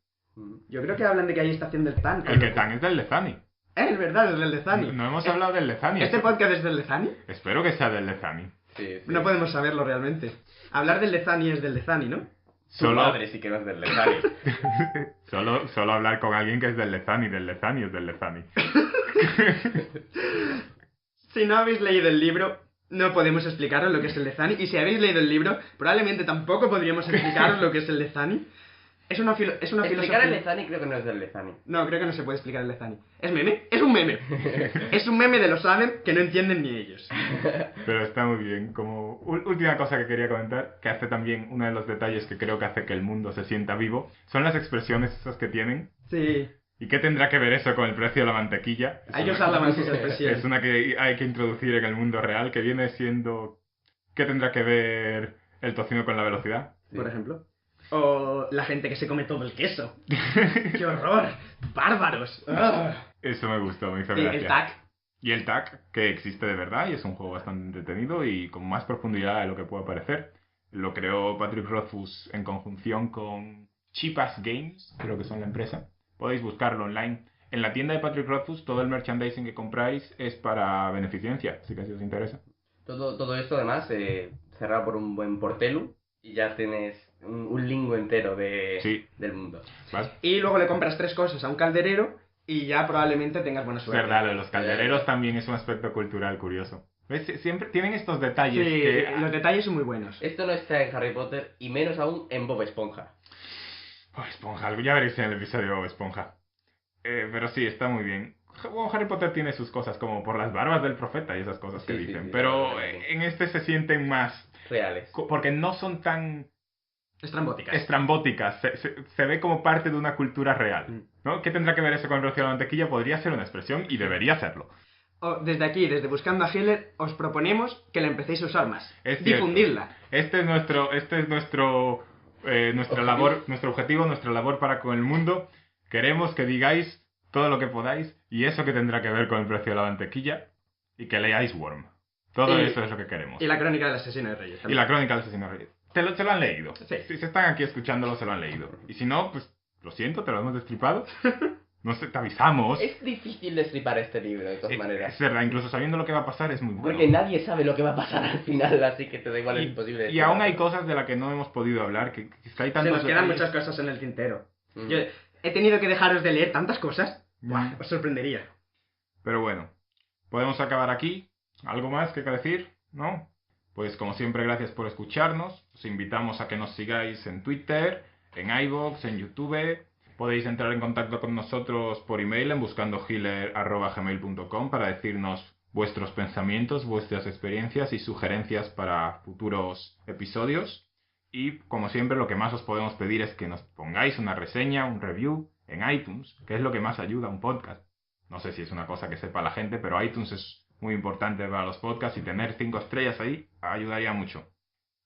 Yo creo que hablan de que ahí está haciendo el Tan. El que tan es del Lezani. Es verdad, es del Lezani. No hemos hablado del Lezani. ¿Este podcast es del Lezani? Espero que sea del Lezani. Sí, sí. No podemos saberlo realmente. Hablar del Lezani es del Lezani, ¿no? Su Solo, madre sí que no es del Lezani. solo hablar con alguien que es del Lezani es del Lezani. Si no habéis leído el libro, no podemos explicaros lo que es el Lezani. Y si habéis leído el libro, probablemente tampoco podríamos explicaros lo que es el Lezani. Es una Explicar el filosofía... Lezani creo que no es del Lezani. No, creo que no se puede explicar el Lezani. ¿Es meme? Es un meme. Es un meme de los Adem que no entienden ni ellos. Pero está muy bien. Como última cosa que quería comentar, que hace también uno de los detalles que creo que hace que el mundo se sienta vivo, son las expresiones esas que tienen. Sí. ¿Y qué tendrá que ver eso con el precio de la mantequilla? Ellos hablan sus Es expresiones. una que hay que introducir en el mundo real, que viene siendo... ¿Qué tendrá que ver el tocino con la velocidad? Por ejemplo. O la gente que se come todo el queso. ¡Qué horror! ¡Bárbaros! ¡Ugh! Eso me gustó, me hizo Sí, gracia. el TAC. Y el TAC, que existe de verdad y es un juego bastante entretenido y con más profundidad de lo que puede parecer. Lo creó Patrick Rothfuss en conjunción con Cheap Ass Games, creo que son la empresa. Podéis buscarlo online. En la tienda de Patrick Rothfuss todo el merchandising que compráis es para beneficencia, así que si os interesa. Todo esto además cerrado por un buen portelu y ya tienes un lingo entero del mundo. ¿Vas? Y luego le compras 3 cosas a un calderero y ya probablemente tengas buena Es suerte. verdad, lo de los caldereros también es un aspecto cultural curioso. ¿Ves? Siempre tienen estos detalles. Sí, que... los detalles son muy buenos. Esto no está en Harry Potter y menos aún en Bob Esponja. Bob Esponja, algo ya veréis en el episodio de Bob Esponja. Pero sí, está muy bien. Bueno, Harry Potter tiene sus cosas, como por las barbas del profeta y esas cosas que dicen. Sí, pero en este se sienten más... Reales. Porque no son tan... Estrambóticas. Se ve como parte de una cultura real, ¿no? ¿Qué tendrá que ver eso con el rocío de la mantequilla? Podría ser una expresión y debería serlo. Desde aquí, desde Buscando a Hitler, os proponemos que la empecéis a usar más. Es cierto. Difundidla. Este es nuestra labor, nuestro objetivo, nuestra labor para con el mundo. Queremos que digáis todo lo que podáis y eso que tendrá que ver con el precio de la mantequilla y que leáis Worm. Todo eso es lo que queremos. Y la crónica del asesino de Reyes Y también. la crónica del asesino de Reyes. Se lo han leído. Sí. Si se están aquí escuchándolo, se lo han leído. Y si no, pues lo siento, te lo hemos destripado. No sé, te avisamos. Es difícil destripar este libro, de todas maneras. Es verdad, incluso sabiendo lo que va a pasar es muy bueno. Porque nadie sabe lo que va a pasar al final, así que te da igual, es imposible. Y aún hay cosas de las que no hemos podido hablar, que hay Se tantos nos quedan detalles. muchas cosas en el tintero. Yo he tenido que dejaros de leer tantas cosas. Buah, os sorprendería. Pero bueno, podemos acabar aquí. ¿Algo más que decir? ¿No? Pues como siempre, gracias por escucharnos. Os invitamos a que nos sigáis en Twitter, en iVoox, en YouTube. Podéis entrar en contacto con nosotros por email en buscandohealer@gmail.com para decirnos vuestros pensamientos, vuestras experiencias y sugerencias para futuros episodios. Y como siempre, lo que más os podemos pedir es que nos pongáis una reseña, un review en iTunes, que es lo que más ayuda a un podcast. No sé si es una cosa que sepa la gente, pero iTunes es muy importante para los podcasts y tener 5 estrellas ahí ayudaría mucho.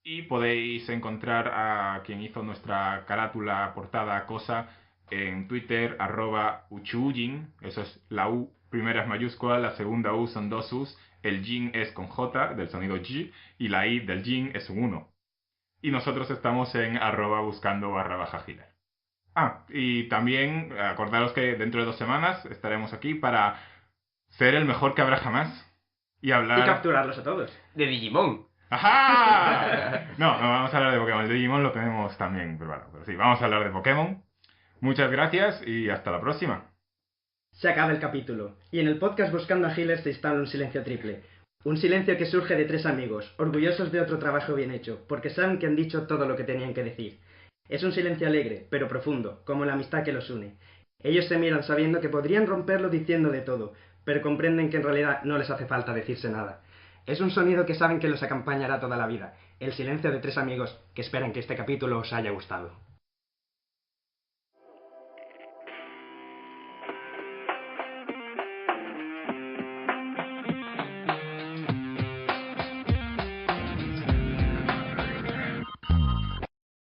Y podéis encontrar a quien hizo nuestra carátula, portada, cosa en Twitter, @uchuujin. Eso es la U, primera es mayúscula, la segunda U son 2 U's, el Jin es con J, del sonido G, y la I del Jin es un 1. Y nosotros estamos en @buscando_Hitler. Y también acordaros que dentro de 2 semanas estaremos aquí para ser el mejor que habrá jamás y hablar... Y capturarlos a todos. De Digimon. ¡Ajá! No vamos a hablar de Pokémon. El de Digimon lo tenemos también preparado. Pero sí, vamos a hablar de Pokémon. Muchas gracias y hasta la próxima. Se acaba el capítulo, y en el podcast Buscando a Hitler se instala un silencio triple. Un silencio que surge de 3 amigos, orgullosos de otro trabajo bien hecho, porque saben que han dicho todo lo que tenían que decir. Es un silencio alegre, pero profundo, como la amistad que los une. Ellos se miran sabiendo que podrían romperlo diciendo de todo, pero comprenden que en realidad no les hace falta decirse nada. Es un sonido que saben que los acompañará toda la vida, el silencio de 3 amigos que esperan que este capítulo os haya gustado.